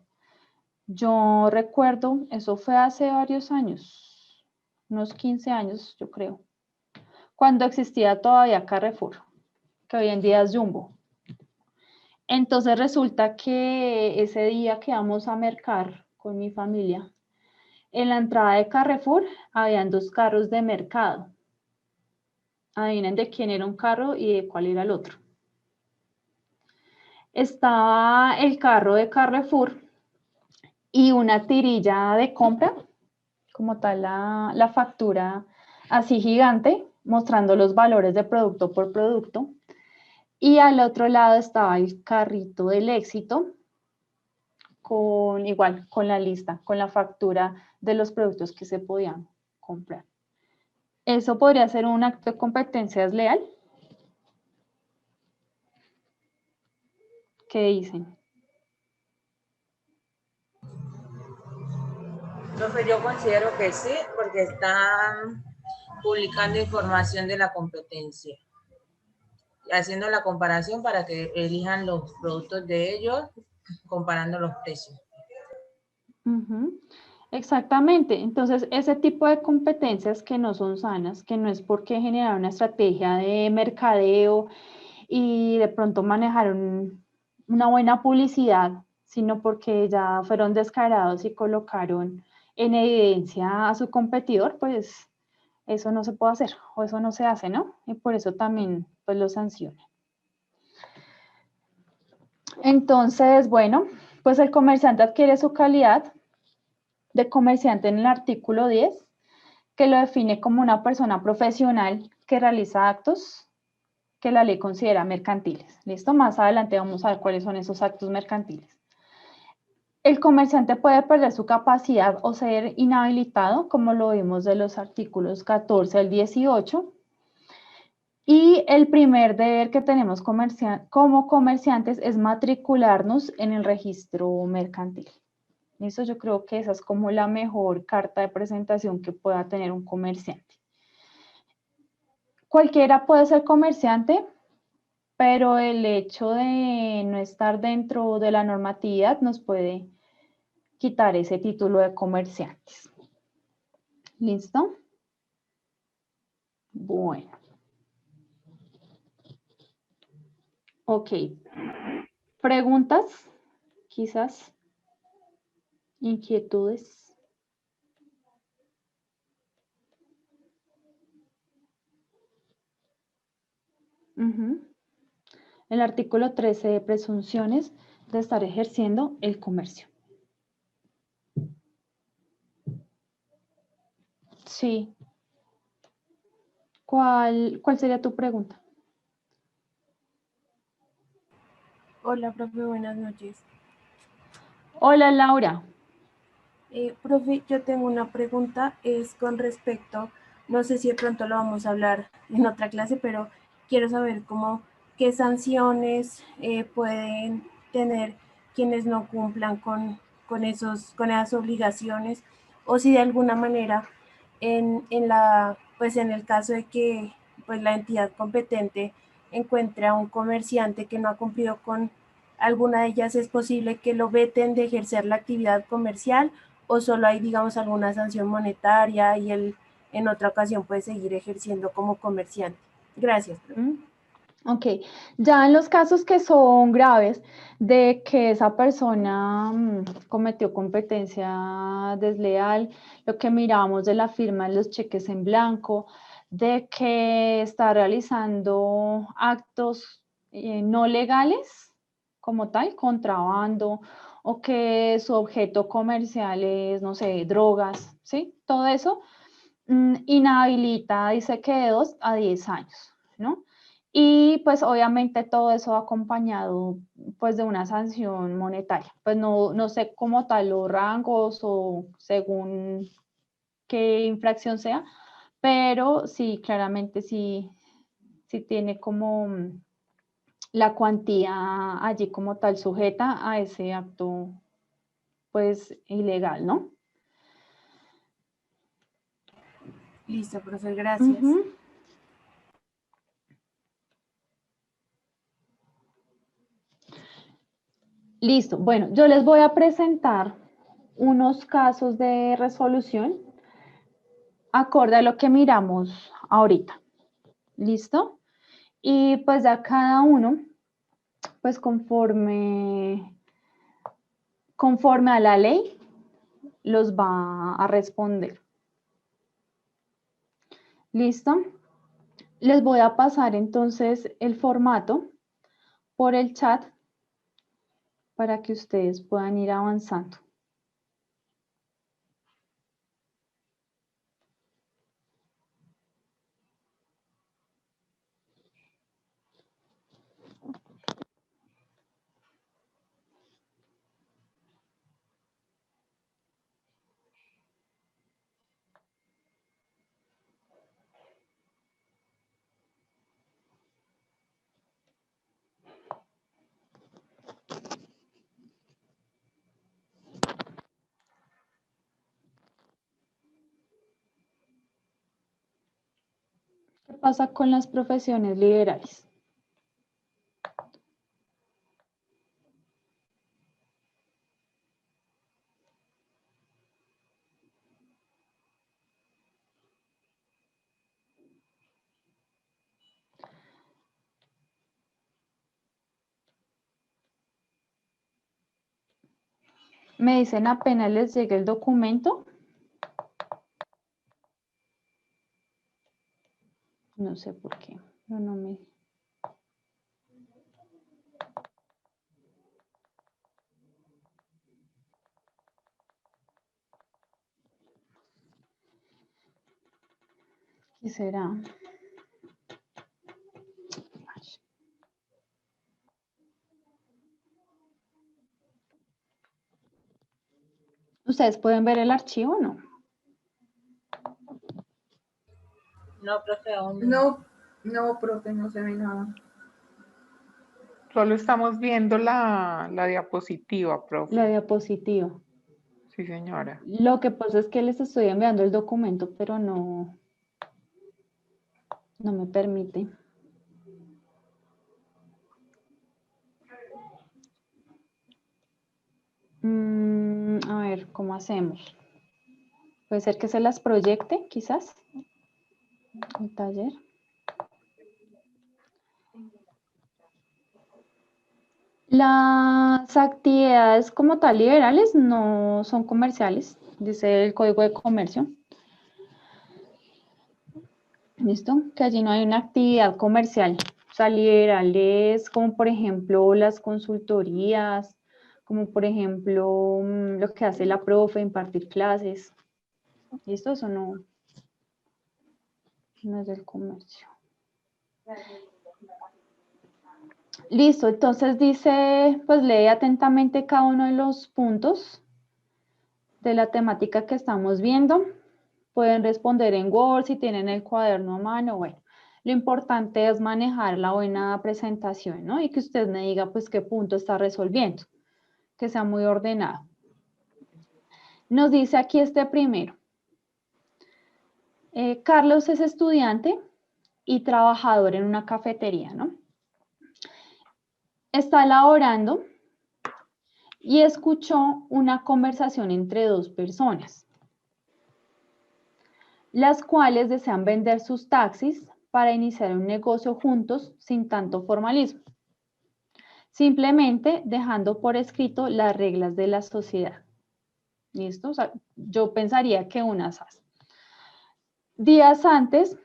Yo recuerdo, eso fue hace varios años, unos 15 años, yo creo, cuando existía todavía Carrefour, que hoy en día es Jumbo. Entonces resulta que ese día que vamos a mercar con mi familia, en la entrada de Carrefour habían 2 carros de mercado. Adivinen de quién era un carro y de cuál era el otro. Estaba el carro de Carrefour y una tirilla de compra, como tal la factura así gigante, mostrando los valores de producto por producto. Y al otro lado estaba el carrito del Éxito, con la lista, con la factura de los productos que se podían comprar. ¿Eso podría ser un acto de competencia desleal? ¿Qué dicen? Entonces yo considero que sí, porque están publicando información de la competencia, haciendo la comparación para que elijan los productos de ellos, comparando los precios. Exactamente. Entonces, ese tipo de competencias que no son sanas, que no es porque generar una estrategia de mercadeo y de pronto manejar una buena publicidad, sino porque ya fueron descarados y colocaron en evidencia a su competidor, pues eso no se puede hacer o eso no se hace, ¿no? Y por eso también pues lo sancionan. Entonces, bueno, pues el comerciante adquiere su calidad de comerciante en el artículo 10, que lo define como una persona profesional que realiza actos que la ley considera mercantiles. ¿Listo? Más adelante vamos a ver cuáles son esos actos mercantiles. El comerciante puede perder su capacidad o ser inhabilitado, como lo vimos de los artículos 14 al 18. Y el primer deber que tenemos como comerciantes es matricularnos en el registro mercantil. Eso yo creo que esa es como la mejor carta de presentación que pueda tener un comerciante. Cualquiera puede ser comerciante, pero el hecho de no estar dentro de la normatividad nos puede quitar ese título de comerciantes. ¿Listo? Bueno. Ok. ¿Preguntas? Quizás. ¿Inquietudes? El artículo 13 de presunciones de estar ejerciendo el comercio. Sí. ¿Cuál sería tu pregunta? Hola, profe, buenas noches. Hola, Laura. Profe, yo tengo una pregunta, es con respecto, no sé si de pronto lo vamos a hablar en otra clase, pero quiero saber qué sanciones pueden tener quienes no cumplan con esas obligaciones, o si de alguna manera en el caso de que pues, la entidad competente encuentre a un comerciante que no ha cumplido con ¿alguna de ellas es posible que lo veten de ejercer la actividad comercial o solo hay, digamos, alguna sanción monetaria y él en otra ocasión puede seguir ejerciendo como comerciante? Gracias. Ok, ya en los casos que son graves de que esa persona cometió competencia desleal, lo que miramos de la firma de los cheques en blanco, de que está realizando actos no legales como tal, contrabando, o que su objeto comercial es, no sé, drogas, ¿sí? Todo eso inhabilita, dice que de 2 a 10 años, ¿no? Y pues obviamente todo eso acompañado pues de una sanción monetaria. Pues no sé cómo tal los rangos o según qué infracción sea, pero sí, claramente sí tiene como la cuantía allí como tal sujeta a ese acto pues ilegal, ¿no? Listo, profe, gracias. Listo. Bueno, yo les voy a presentar unos casos de resolución acorde a lo que miramos ahorita. ¿Listo? Y pues ya cada uno, pues conforme a la ley, los va a responder. ¿Listo? Les voy a pasar entonces el formato por el chat para que ustedes puedan ir avanzando. ¿Qué pasa con las profesiones liberales? Me dicen apenas les llegue el documento. No sé por qué, pero no me... ¿Qué será? ¿Ustedes pueden ver el archivo o no? No, profe, aún No, profe, no se ve nada. Solo estamos viendo la diapositiva, profe. La diapositiva. Sí, señora. Lo que pasa es que les estoy enviando el documento, pero no me permite. A ver, ¿cómo hacemos? Puede ser que se las proyecte, quizás. El taller. Las actividades como tal liberales no son comerciales, dice el Código de Comercio. ¿Listo? Que allí no hay una actividad comercial. O sea, liberales como por ejemplo las consultorías, como por ejemplo lo que hace la profe, impartir clases. ¿Listo? Eso no es del comercio. Listo, entonces dice, pues lee atentamente cada uno de los puntos de la temática que estamos viendo. Pueden responder en Word si tienen el cuaderno a mano. Bueno, lo importante es manejar la buena presentación, ¿no? Y que usted me diga, pues, qué punto está resolviendo, que sea muy ordenado. Nos dice aquí este primero. Carlos es estudiante y trabajador en una cafetería, ¿no? Está elaborando y escuchó una conversación entre dos personas, las cuales desean vender sus taxis para iniciar un negocio juntos sin tanto formalismo, simplemente dejando por escrito las reglas de la sociedad. ¿Listo? O sea, yo pensaría que una SAS. Días antes,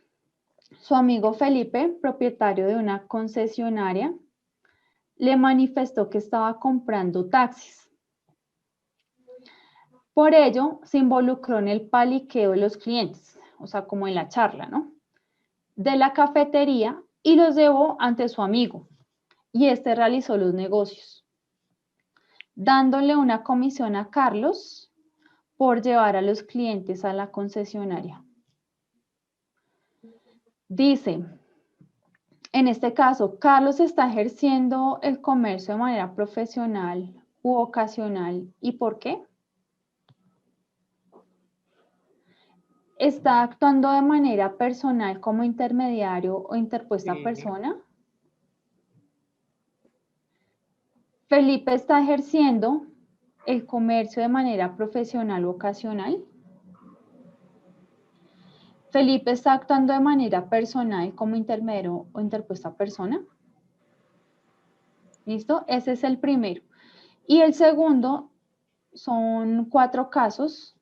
su amigo Felipe, propietario de una concesionaria, le manifestó que estaba comprando taxis. Por ello, se involucró en el paliqueo de los clientes, o sea, como en la charla, ¿no? De la cafetería y los llevó ante su amigo, y este realizó los negocios, dándole una comisión a Carlos por llevar a los clientes a la concesionaria. Dice, en este caso, Carlos está ejerciendo el comercio de manera profesional u ocasional. ¿Y por qué? ¿Está actuando de manera personal como intermediario o interpuesta persona? ¿Felipe está ejerciendo el comercio de manera profesional u ocasional? ¿Felipe está actuando de manera personal como intermediario o interpuesta persona? ¿Listo? Ese es el primero. Y el segundo son 4 casos,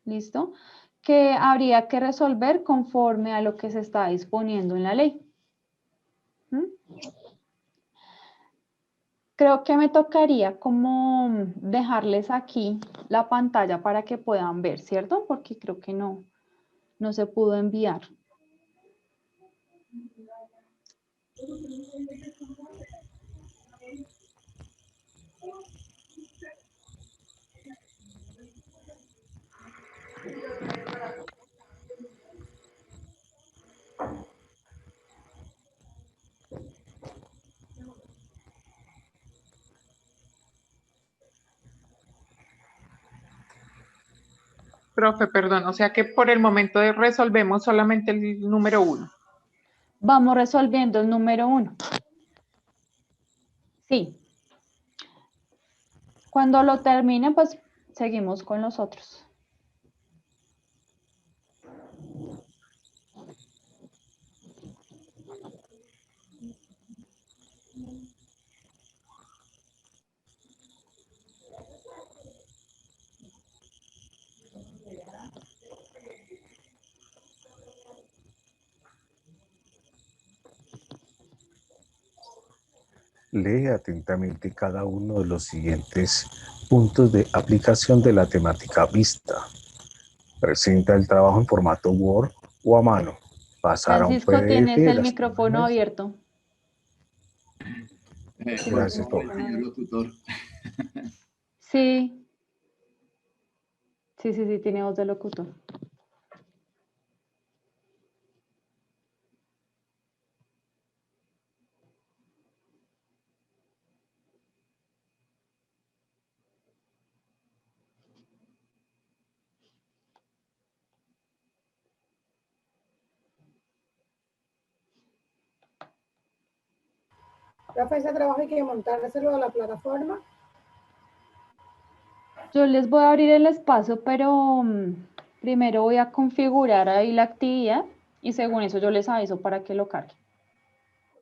¿listo? Que habría que resolver conforme a lo que se está disponiendo en la ley. ¿Mm? Creo que me tocaría como dejarles aquí la pantalla para que puedan ver, ¿cierto? Porque creo que no se pudo enviar. Profe, perdón, o sea que por el momento resolvemos solamente el número 1. Vamos resolviendo el número 1. Sí. Cuando lo termine, pues seguimos con los otros. Lee atentamente cada uno de los siguientes puntos de aplicación de la temática vista. Presenta el trabajo en formato Word o a mano. Pasar a un Francisco, PDF tienes de el las micrófono imágenes. abierto. Gracias, profe. Señor locutor. Sí. Sí, tiene voz de locutor. Rafa, ese trabajo hay que montárselo a la plataforma. Yo les voy a abrir el espacio, pero primero voy a configurar ahí la actividad y según eso yo les aviso para que lo carguen.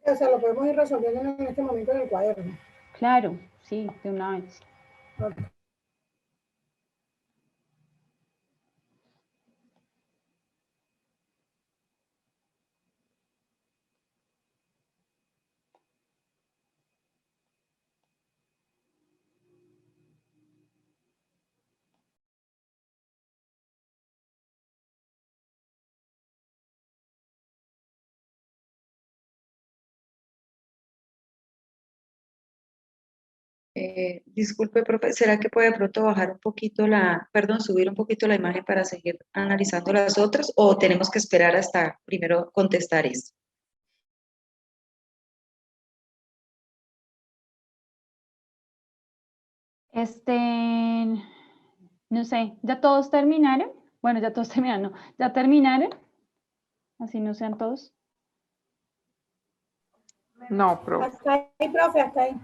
O sea, lo podemos ir resolviendo en este momento en el cuaderno. Claro, sí, de una vez. Okay. Disculpe, profe, ¿será que puede de pronto bajar un poquito subir un poquito la imagen para seguir analizando las otras o tenemos que esperar hasta primero contestar esto? No sé, ¿ya todos terminaron? Bueno, ya todos terminaron, no. ¿Ya terminaron? Así no sean todos. No, profe. Hasta ahí, profe, hasta ahí.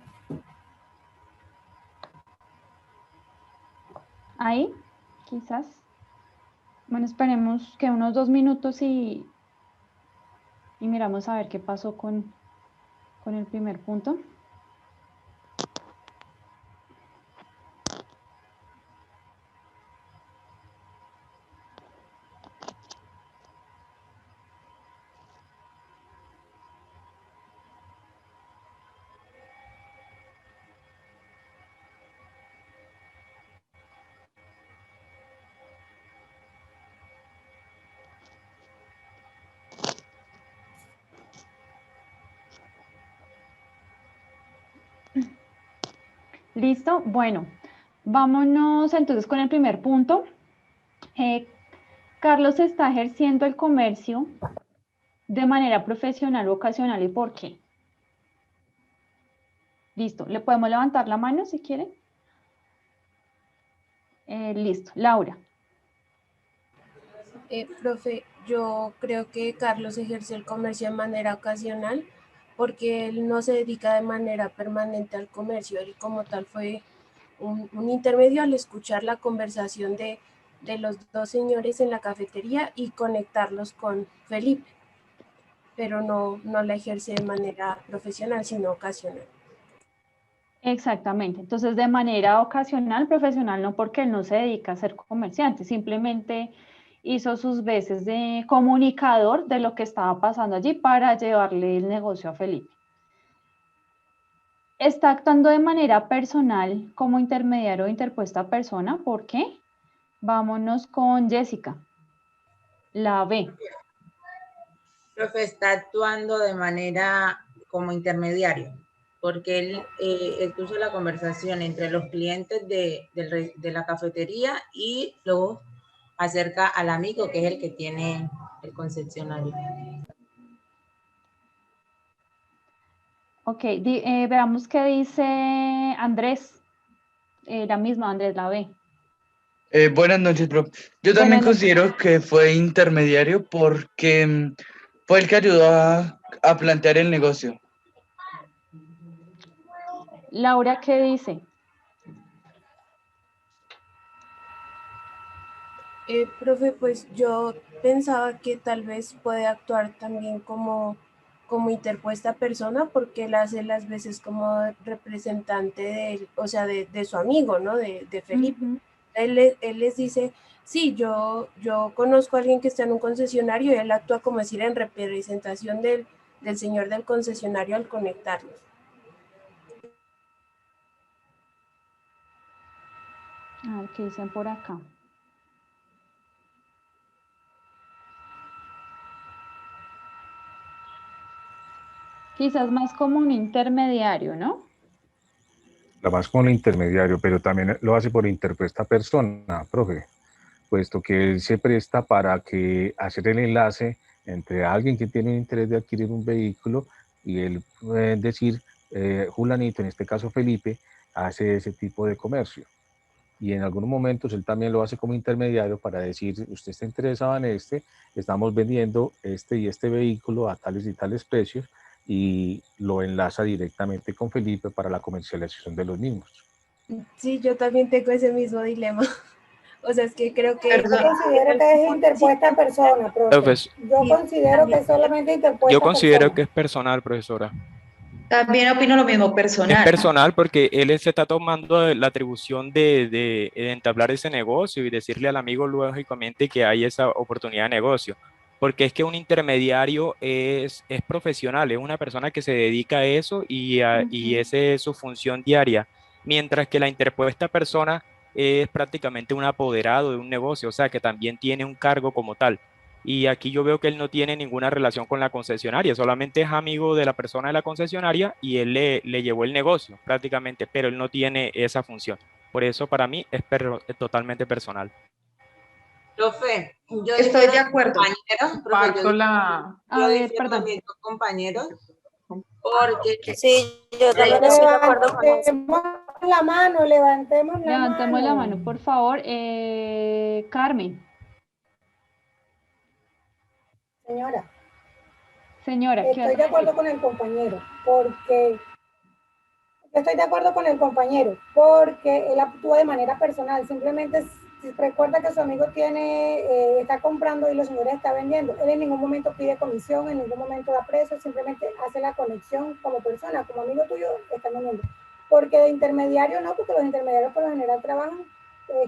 Ahí, quizás. Bueno, esperemos que unos 2 minutos y miramos a ver qué pasó con el primer punto. ¿Listo? Bueno, vámonos entonces con el primer punto. Carlos está ejerciendo el comercio de manera profesional o ocasional, ¿y por qué? Listo, le podemos levantar la mano si quieren. Listo, Laura. Profe, yo creo que Carlos ejerce el comercio de manera ocasional porque él no se dedica de manera permanente al comercio. Él como tal fue un intermedio al escuchar la conversación de los dos señores en la cafetería y conectarlos con Felipe, pero no la ejerce de manera profesional, sino ocasional. Exactamente, entonces de manera ocasional, profesional, no, porque él no se dedica a ser comerciante, simplemente hizo sus veces de comunicador de lo que estaba pasando allí para llevarle el negocio a Felipe. Está actuando de manera personal como intermediario o interpuesta persona, ¿por qué? Vámonos con Jessica, la B. Profe, está actuando de manera como intermediario, porque él escucha la conversación entre los clientes de la cafetería y luego acerca al amigo que es el que tiene el concesionario. Ok, veamos qué dice Andrés, la misma Andrés, la B. Buenas noches, profe. Yo también considero que fue intermediario porque fue el que ayudó a plantear el negocio. Laura, ¿qué dice? Profe, pues yo pensaba que tal vez puede actuar también como interpuesta persona porque él hace las veces como representante de su amigo, ¿no? De Felipe. Él les dice, sí, yo conozco a alguien que está en un concesionario y él actúa como decir en representación del señor del concesionario al conectarlos. A ver qué dicen por acá. Quizás más como un intermediario, ¿no? Lo más con el intermediario, pero también lo hace por interpuesta persona, profe, puesto que él se presta para que hacer el enlace entre alguien que tiene interés de adquirir un vehículo y él decir, Julanito, en este caso Felipe, hace ese tipo de comercio. Y en algunos momentos él también lo hace como intermediario para decir, usted está interesado en estamos vendiendo este y este vehículo a tales y tales precios, y lo enlaza directamente con Felipe para la comercialización de los mismos. Sí, yo también tengo ese mismo dilema. O sea, es que creo que... Yo considero que es interpuesta persona, profe. Yo considero que es solamente interpuesta persona. Yo considero que es personal, profesora. También opino lo mismo, personal. Es personal porque él se está tomando la atribución de entablar ese negocio y decirle al amigo lógicamente que hay esa oportunidad de negocio. Porque es que un intermediario es profesional, es una persona que se dedica a eso y esa es su función diaria. Mientras que la interpuesta persona es prácticamente un apoderado de un negocio, o sea que también tiene un cargo como tal. Y aquí yo veo que él no tiene ninguna relación con la concesionaria, solamente es amigo de la persona de la concesionaria y él le llevó el negocio prácticamente, pero él no tiene esa función. Por eso para mí es totalmente personal. Profe, yo estoy de acuerdo. Yo difiero de mis dos compañeros porque sí, yo también estoy de acuerdo con eso. Levantemos la mano, por favor. Carmen. Señora, estoy de acuerdo con el compañero, porque Yo estoy de acuerdo con el compañero, porque él actúa de manera personal. Simplemente si recuerda que su amigo está comprando y los señores está vendiendo. Él en ningún momento pide comisión, en ningún momento da precio, simplemente hace la conexión como persona, como amigo tuyo, está vendiendo. Porque de intermediario no, porque los intermediarios por lo general trabajan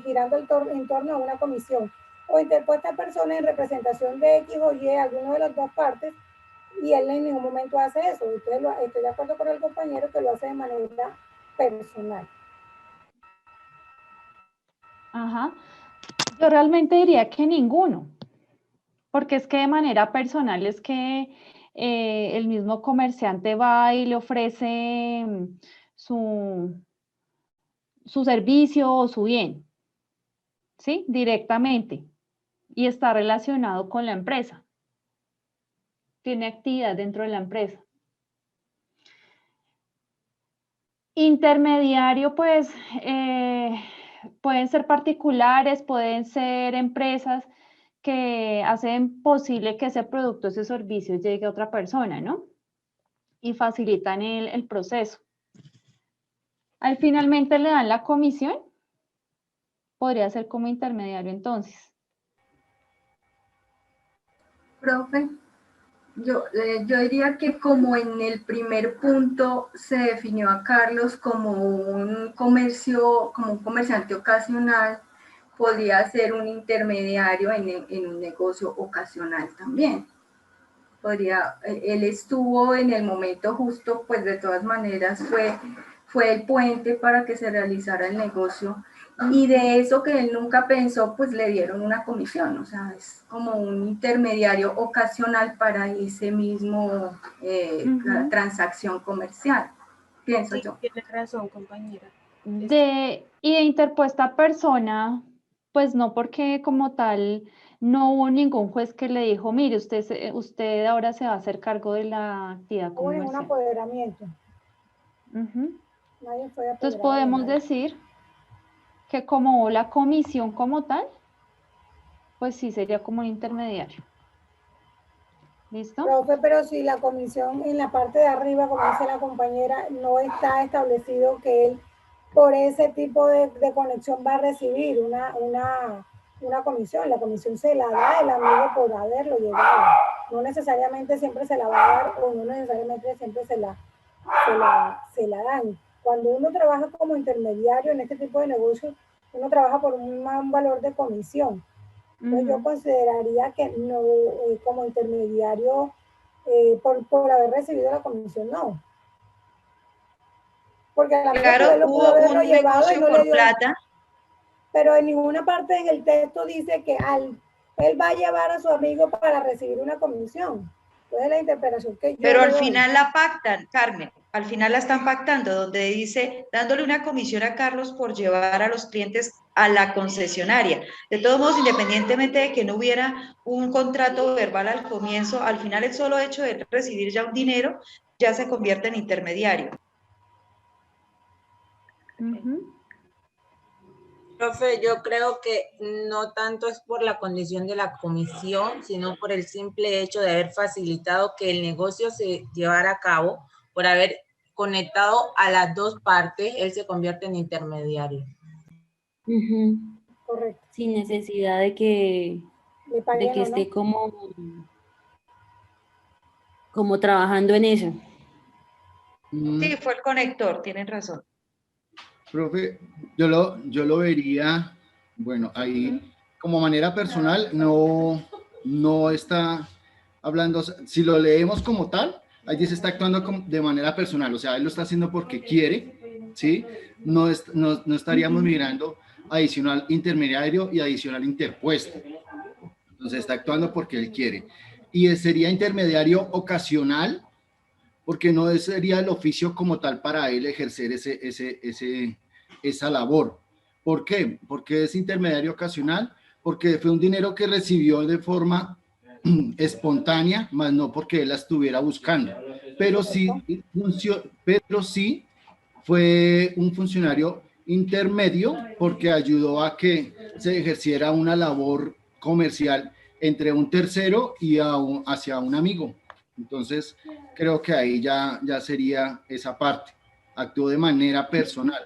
girando en torno a una comisión. O interpuesta persona en representación de X o Y, alguno de las dos partes, y él en ningún momento hace eso. Entonces estoy de acuerdo con el compañero que lo hace de manera personal. Ajá. Yo realmente diría que ninguno, porque es que de manera personal es que el mismo comerciante va y le ofrece su servicio o su bien, ¿sí? Directamente, y está relacionado con la empresa. Tiene actividad dentro de la empresa. Intermediario, pues, pueden ser particulares, pueden ser empresas que hacen posible que ese producto, ese servicio llegue a otra persona, ¿no? Y facilitan el proceso. Al finalmente le dan la comisión, podría ser como intermediario entonces. Profe, yo diría que como en el primer punto se definió a Carlos como un comerciante ocasional, podría ser un intermediario en un negocio ocasional también. Él estuvo en el momento justo, pues de todas maneras fue el puente para que se realizara el negocio, y de eso que él nunca pensó, pues le dieron una comisión, o sea, es como un intermediario ocasional para ese mismo transacción comercial, pienso yo. Tiene razón, compañera. Y de interpuesta persona, pues no, porque como tal no hubo ningún juez que le dijo, mire, usted ahora se va a hacer cargo de la actividad comercial. Hubo un apoderamiento. Nadie fue apoderado. Entonces podemos decir que como la comisión como tal, pues sí sería como un intermediario. ¿Listo? Profe, pero si la comisión en la parte de arriba, como dice la compañera, no está establecido que él por ese tipo de conexión va a recibir una comisión. La comisión se la da el amigo por haberlo llevado. No necesariamente siempre se la va a dar, o no necesariamente siempre se la dan. Cuando uno trabaja como intermediario en este tipo de negocios, uno trabaja por un valor de comisión. Entonces yo consideraría que no, como intermediario, por haber recibido la comisión, no. Porque a la claro, hubo un negocio por plata. Pero en ninguna parte en el texto dice que él va a llevar a su amigo para recibir una comisión. Entonces la interpretación que yo Pero al final la pactan, Carmen, al final la están pactando, donde dice, dándole una comisión a Carlos por llevar a los clientes a la concesionaria. De todos modos, independientemente de que no hubiera un contrato verbal al comienzo, al final el solo hecho de recibir ya un dinero, ya se convierte en intermediario. Profe, yo creo que no tanto es por la condición de la comisión, sino por el simple hecho de haber facilitado que el negocio se llevara a cabo, por haber conectado a las dos partes, él se convierte en intermediario. Correcto. Sin necesidad de que esté como trabajando en eso. Sí, fue el conector, tienen razón. Profe, yo lo vería, bueno, ahí como manera personal no está hablando, si lo leemos como tal, allí se está actuando de manera personal, o sea, él lo está haciendo porque quiere, ¿sí? No estaríamos mirando adicional intermediario y adicional interpuesto. Entonces está actuando porque él quiere. Y sería intermediario ocasional, porque no sería el oficio como tal para él ejercer esa labor. ¿Por qué? Porque es intermediario ocasional, porque fue un dinero que recibió de forma espontánea, más no porque él la estuviera buscando. Pero sí fue un funcionario intermedio porque ayudó a que se ejerciera una labor comercial entre un tercero y hacia un amigo. Entonces, creo que ahí ya sería esa parte. actuó de manera personal.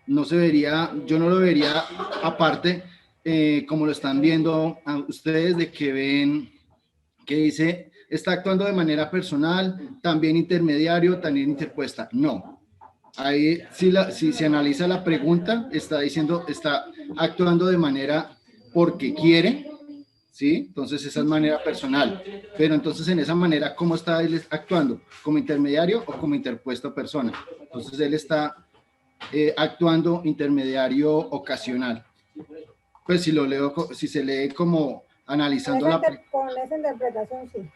No se vería, yo no lo vería aparte, como lo están viendo a ustedes, de que ven que dice, está actuando de manera personal, también intermediario, también interpuesta. No. Ahí, si se analiza la pregunta, está diciendo, está actuando de manera porque quiere, ¿sí? Entonces esa es manera personal. Pero entonces en esa manera, ¿cómo está él actuando? ¿Como intermediario o como interpuesta persona? Entonces él está actuando intermediario ocasional. Pues si lo leo, si se lee como analizando con esa interpretación, sí.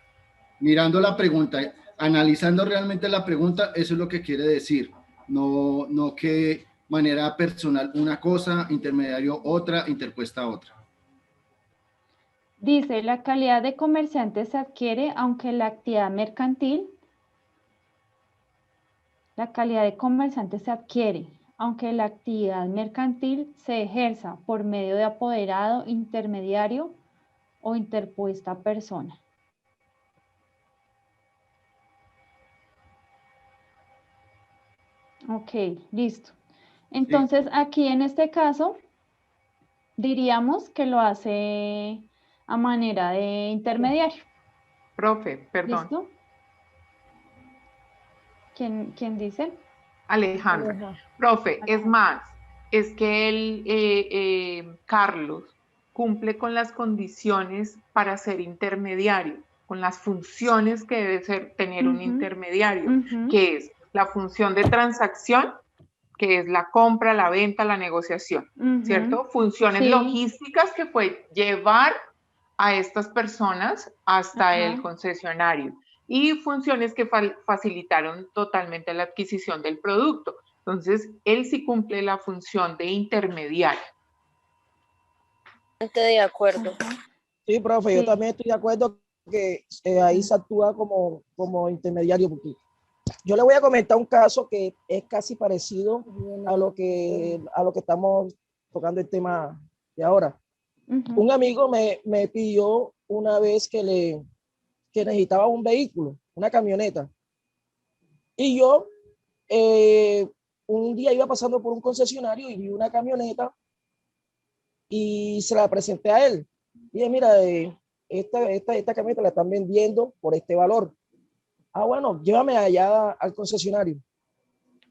Mirando la pregunta, analizando realmente la pregunta, eso es lo que quiere decir. No que manera personal una cosa, intermediario otra, interpuesta otra. Dice, la calidad de comerciante se adquiere aunque la actividad mercantil. La calidad de comerciante se adquiere aunque la actividad mercantil se ejerza por medio de apoderado, intermediario o interpuesta persona. Ok, listo. Entonces, aquí en este caso, diríamos que lo hace a manera de intermediario. Profe, perdón. ¿Listo? ¿Quién dice? Alejandra. Profe, es más, es que él, Carlos, cumple con las condiciones para ser intermediario, con las funciones que debe tener un intermediario, que es la función de transacción, que es la compra, la venta, la negociación, ¿cierto? Funciones logísticas, que fue llevar a estas personas hasta el concesionario, y funciones que facilitaron totalmente la adquisición del producto. Entonces, él sí cumple la función de intermediario. De acuerdo. Sí, profe, yo también estoy de acuerdo que ahí se actúa como intermediario, porque yo le voy a comentar un caso que es casi parecido a lo que estamos tocando el tema de ahora. Un amigo me pidió una vez que necesitaba un vehículo, una camioneta. Y yo un día iba pasando por un concesionario y vi una camioneta y se la presenté a él. Y dije, mira, esta camioneta la están vendiendo por este valor. Ah, bueno, llévame allá al concesionario.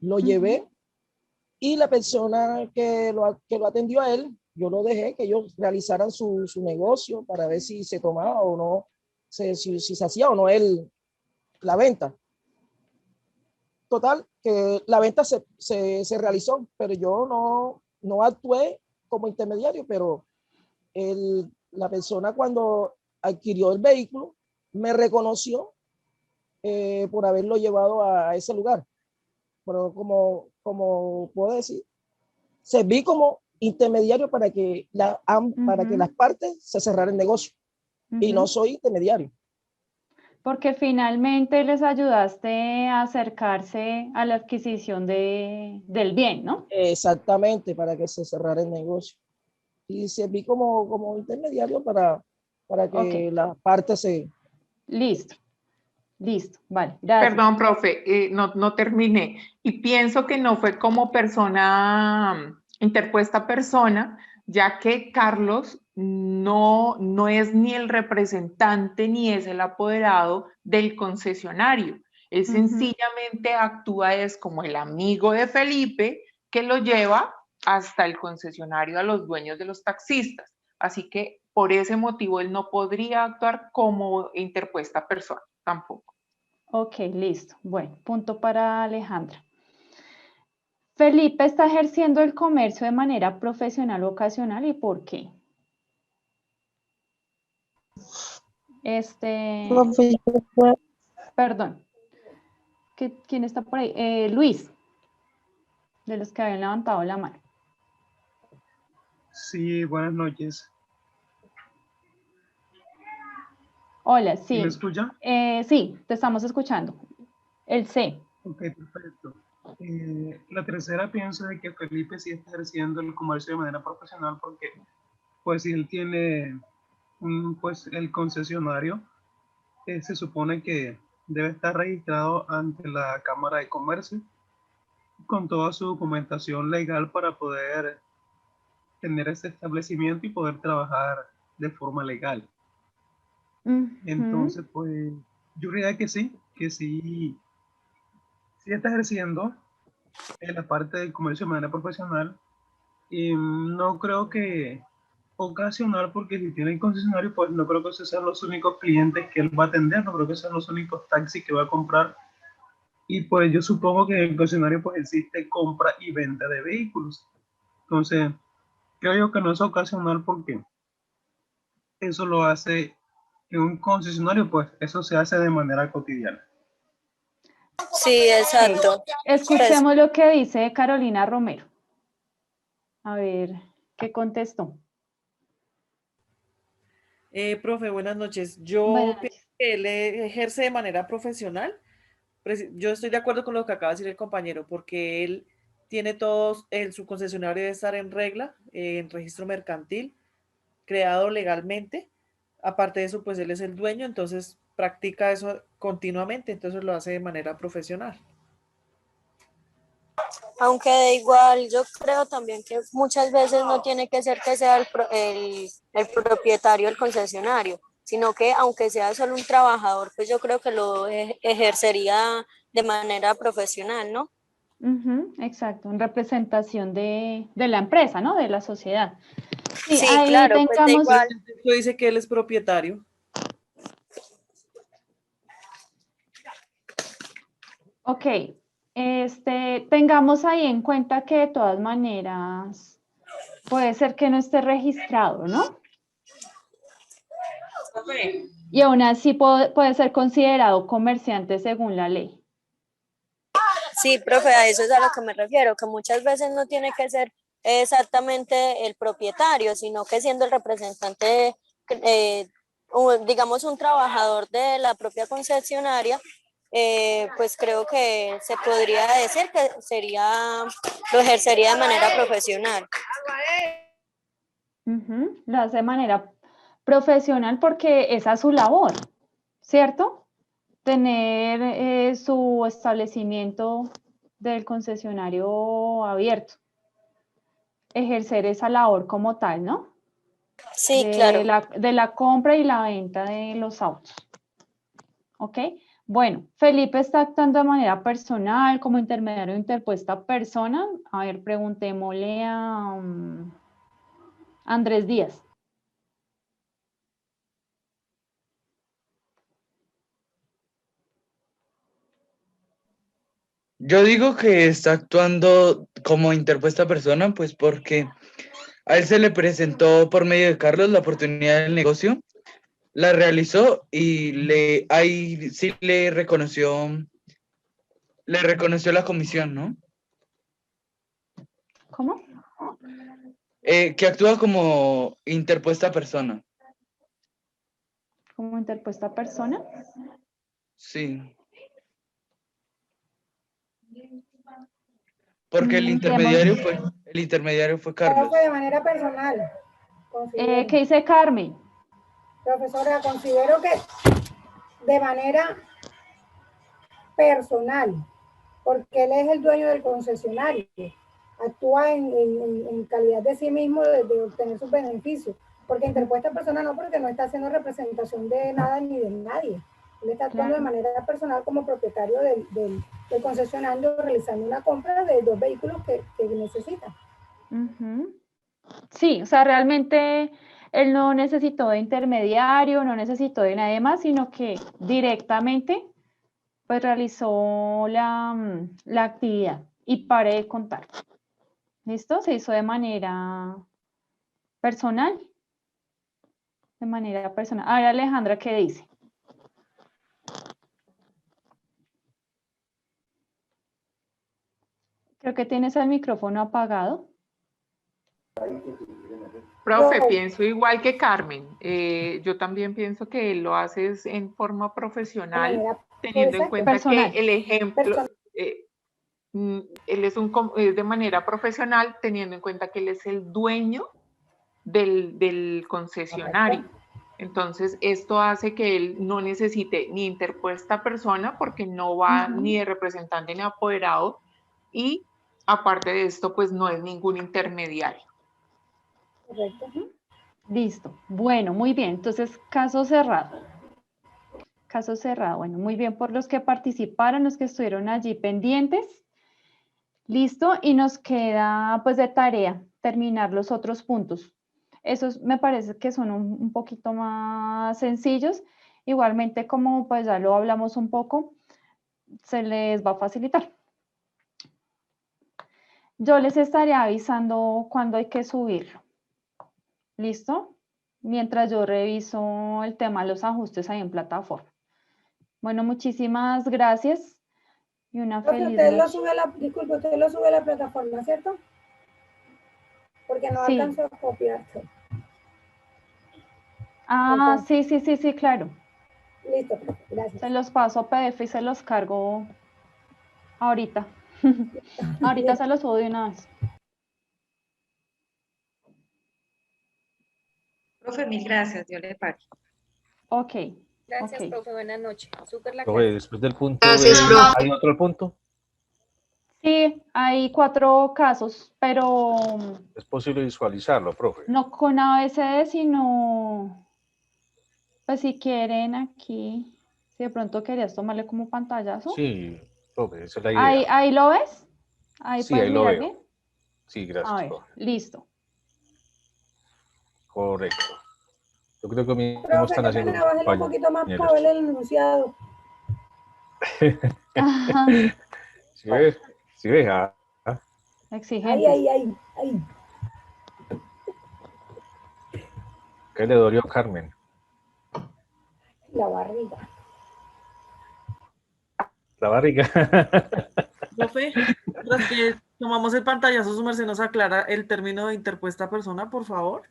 Lo llevé y la persona que lo atendió a él, yo lo dejé que ellos realizaran su negocio para ver si se tomaba o no, si se hacía o no la venta. Total, que la venta se realizó, pero yo no actué como intermediario, pero la persona, cuando adquirió el vehículo, me reconoció por haberlo llevado a ese lugar. Pero como puedo decir, serví como intermediario para que las partes se cerraran el negocio. Y no soy intermediario. Porque finalmente les ayudaste a acercarse a la adquisición del bien, ¿no? Exactamente, para que se cerrara el negocio. Y serví como intermediario para que las partes se... Listo, vale, gracias. Perdón, profe, no terminé. Y pienso que no fue como persona, interpuesta persona, ya que Carlos no es ni el representante ni es el apoderado del concesionario. Él sencillamente actúa es como el amigo de Felipe, que lo lleva hasta el concesionario a los dueños de los taxistas. Así que por ese motivo él no podría actuar como interpuesta persona, tampoco. Ok, listo. Bueno, punto para Alejandra. Felipe está ejerciendo el comercio de manera profesional o ocasional, ¿y por qué? Perdón. ¿Quién está por ahí? Luis, de los que habían levantado la mano. Sí, buenas noches. Hola, sí. ¿Me escucha? Sí, te estamos escuchando. El C. Ok, perfecto. La tercera piensa de que Felipe sí está ejerciendo el comercio de manera profesional porque, pues, si él tiene el concesionario, se supone que debe estar registrado ante la Cámara de Comercio con toda su documentación legal para poder tener ese establecimiento y poder trabajar de forma legal. Entonces, pues, yo diría que sí sí está ejerciendo en la parte del comercio de manera profesional. Y no creo que ocasional, porque si tiene el concesionario, pues no creo que esos sean los únicos clientes que él va a atender, no creo que sean los únicos taxis que va a comprar. Y pues yo supongo que en el concesionario pues existe compra y venta de vehículos. Entonces, creo yo que no es ocasional porque eso lo hace en un concesionario, pues eso se hace de manera cotidiana. Sí, exacto. Escuchemos lo que dice Carolina Romero. A ver, ¿qué contestó? Profe, buenas noches. Yo pienso que él ejerce de manera profesional. Yo estoy de acuerdo con lo que acaba de decir el compañero, porque él tiene todos, su concesionario debe estar en regla, en registro mercantil, creado legalmente. Aparte de eso, pues él es el dueño, entonces practica eso continuamente, entonces lo hace de manera profesional. Aunque de igual, yo creo también que muchas veces no tiene que ser que sea el propietario del concesionario, sino que aunque sea solo un trabajador, pues yo creo que lo ejercería de manera profesional, ¿no? Exacto, en representación de la empresa, ¿no? De la sociedad. Sí, ahí claro, tengamos... pues de igual. Dice que él es propietario. Ok, tengamos ahí en cuenta que de todas maneras puede ser que no esté registrado, ¿no? Y aún así puede ser considerado comerciante según la ley. Sí, profe, a eso es a lo que me refiero, que muchas veces no tiene que ser exactamente el propietario, sino que siendo el representante, digamos un trabajador de la propia concesionaria, pues creo que se podría decir que lo ejercería de manera profesional. Lo hace de manera profesional porque esa es su labor, ¿cierto? Tener su establecimiento del concesionario abierto, ejercer esa labor como tal, ¿no? Sí, claro. De la compra y la venta de los autos. ¿Ok? Bueno, Felipe está actuando de manera personal, como intermediario de interpuesta persona. A ver, preguntémosle a Andrés Díaz. Yo digo que está actuando como interpuesta persona, pues porque a él se le presentó por medio de Carlos la oportunidad del negocio, la realizó y ahí sí le reconoció la comisión, ¿no? ¿Cómo? Que actúa como interpuesta persona. ¿Como interpuesta persona? Sí. Porque el intermediario fue Carlos. Fue de manera personal. ¿Qué dice Carmen? Profesora, considero que de manera personal, porque él es el dueño del concesionario, actúa en calidad de sí mismo de obtener sus beneficios, porque interpuesta persona no, porque no está haciendo representación de nada ni de nadie. Él está actuando de manera personal como propietario del concesionario, realizando una compra de 2 vehículos que necesita. Sí, o sea, realmente él no necesitó de intermediario, no necesitó de nadie más, sino que directamente pues realizó la actividad y pare de contar. ¿Listo? Se hizo de manera personal. De manera personal. A ver, Alejandra, ¿qué dice? Creo que tienes el micrófono apagado. Profe, pienso igual que Carmen. Yo también pienso que lo haces en forma profesional, teniendo en cuenta que el ejemplo, él es de manera profesional, teniendo en cuenta que él es el dueño del concesionario. Entonces, esto hace que él no necesite ni interpuesta persona, porque no va ni de representante ni apoderado, y aparte de esto, pues no es ningún intermediario. Correcto. Listo. Bueno, muy bien. Entonces, caso cerrado. Caso cerrado. Bueno, muy bien por los que participaron, los que estuvieron allí pendientes. Listo. Y nos queda pues de tarea terminar los otros puntos. Esos me parece que son un poquito más sencillos. Igualmente, como pues ya lo hablamos un poco, se les va a facilitar. Yo les estaré avisando cuándo hay que subirlo. ¿Listo? Mientras yo reviso el tema de los ajustes ahí en plataforma. Bueno, muchísimas gracias y una feliz Usted lo noche. sube a la, disculpe, usted lo sube a la plataforma, ¿cierto? Porque no Sí. alcanzó a copiar. Ah, sí, claro. Listo, gracias. Se los paso a PDF y se los cargo ahorita. Ahorita se los subo de una vez. Profe, mil gracias, Dios le pague. Ok. Gracias, ok. profe. Buenas noches. Súper la Profe, clase. después del punto Gracias, B, profe. ¿hay otro punto? Sí, hay 4 casos, pero Es posible visualizarlo, profe. no con ABCD, sino, pues si quieren aquí, si de pronto querías tomarle como pantallazo. Sí, profe, esa es la idea. ¿Ahí lo ves? ¿Ahí Sí, puedes ahí lo mirar veo. bien? Sí, A gracias, ver, profe. listo. Correcto. Yo creo que mismo Profe, están qué haciendo pena, los bájale un poquito más para compañeros. ver el enunciado. ¿Sí ves? ¿Sí ves? Exigentes. Ahí. ¿Qué le dolió a Carmen? La barriga. La barriga. Profe, tras que tomamos el pantallazo, su merced nos aclara el término de interpuesta persona, por favor.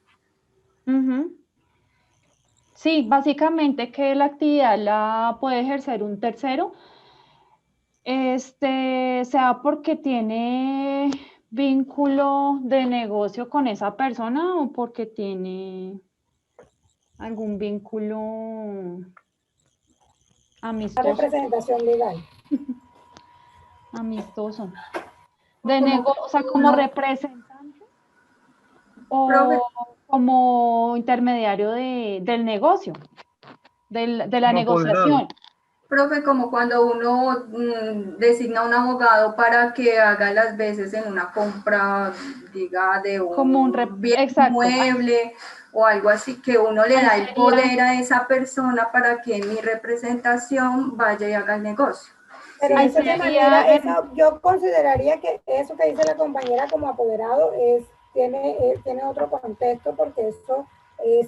Sí, básicamente que la actividad la puede ejercer un tercero, sea porque tiene vínculo de negocio con esa persona o porque tiene algún vínculo La amistoso. representación legal. Amistoso. De negocio, o sea, como representante o Profe. como intermediario del negocio, de la negociación. Profe, como cuando uno designa a un abogado para que haga las veces en una compra, diga, de un bien mueble o algo así, que uno le da el poder a esa persona para que en mi representación vaya y haga el negocio. Pero Sí, eso de manera, yo consideraría que eso que dice la compañera como apoderado tiene otro contexto porque eso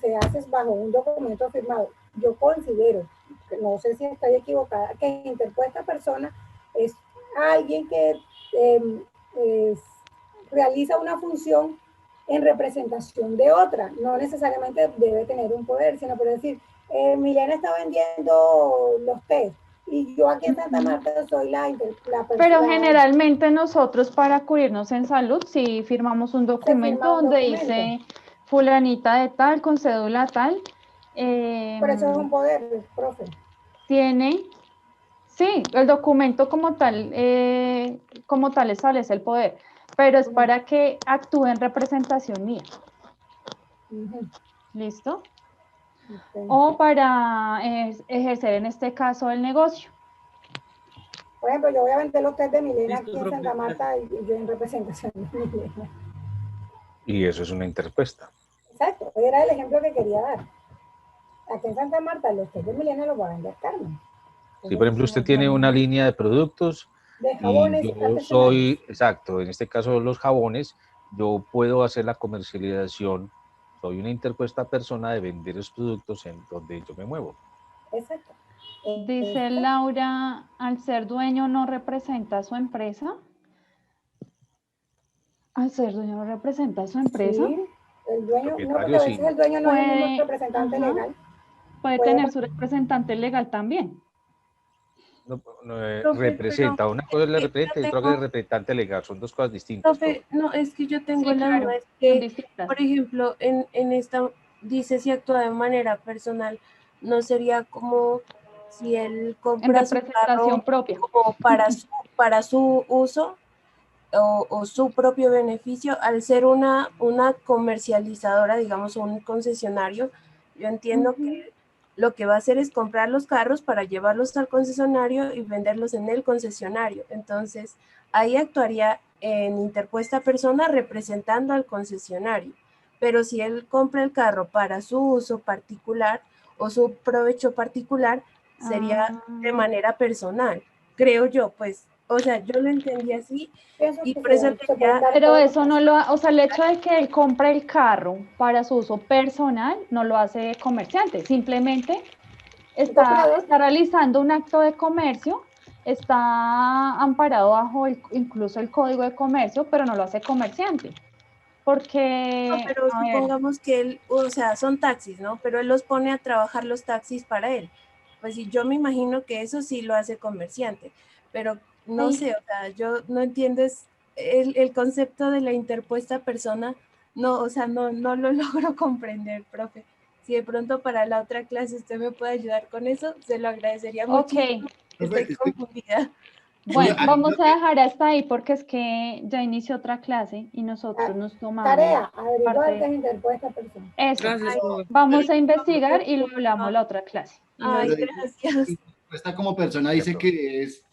se hace bajo un documento firmado. Yo considero, no sé si estoy equivocada, que interpuesta persona es alguien que realiza una función en representación de otra. No necesariamente debe tener un poder, sino por decir, Milena está vendiendo los tés y yo aquí en Santa Marta soy la persona. Pero generalmente nosotros para cubrirnos en salud, si firmamos un documento donde dice fulanita de tal, con cédula tal. Por eso es un poder, profe. Tiene, sí, el documento como tal establece el poder, pero es para que actúe en representación mía. ¿Listo? O para ejercer en este caso el negocio. Por ejemplo, yo voy a vender los test de Milena aquí en Santa Marta y yo en representación de Milena. Y eso es una interpuesta. Exacto, era el ejemplo que quería dar. Aquí en Santa Marta los test de Milena los va a vender Carmen. Si, por ejemplo, usted tiene una línea de productos de jabones y yo soy, exacto, en este caso los jabones, yo puedo hacer la comercialización, soy una interpuesta persona de vender los productos en donde yo me muevo. Exacto. Dice Laura, al ser dueño no representa a su empresa. Al ser dueño no representa a su empresa. Sí, el dueño, no, porque a veces el dueño no es el mismo representante legal. Puede tener su representante legal también. Representa, una cosa es la representante y otra cosa es el representante legal, son dos cosas distintas. Profe, no, es que yo tengo la duda, es que, por ejemplo, en esta dice si actúa de manera personal, no sería como si él compra su carro propia. como para su uso o su propio beneficio al ser una comercializadora, digamos, un concesionario. Yo entiendo que lo que va a hacer es comprar los carros para llevarlos al concesionario y venderlos en el concesionario. Entonces, ahí actuaría en interpuesta persona representando al concesionario. Pero si él compra el carro para su uso particular o su provecho particular, sería de manera personal, creo yo, pues. O sea, yo lo entendí así y por eso Pero eso no lo, o sea, el hecho de que él compre el carro para su uso personal no lo hace comerciante, simplemente está realizando un acto de comercio, está amparado bajo incluso el Código de Comercio, pero no lo hace comerciante. Porque, no, pero supongamos que él, o sea, son taxis, ¿no? Pero él los pone a trabajar los taxis para él. Pues sí, yo me imagino que eso sí lo hace comerciante, pero no sé, o sea, yo no entiendo el concepto de la interpuesta persona, no, o sea, no lo logro comprender, profe. Si de pronto para la otra clase usted me puede ayudar con eso, se lo agradecería muchísimo. Estoy confundida. Bueno, vamos a dejar hasta ahí porque es que ya inició otra clase y nosotros nos tomamos Tarea, averiguar qué es interpuesta persona. Eso, Gracias, vamos a investigar y lo hablamos la otra clase. Ay, gracias. Esta como persona dice que es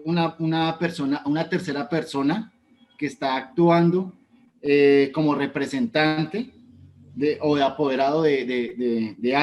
una persona, una tercera persona que está actuando como representante o de apoderado de alguien.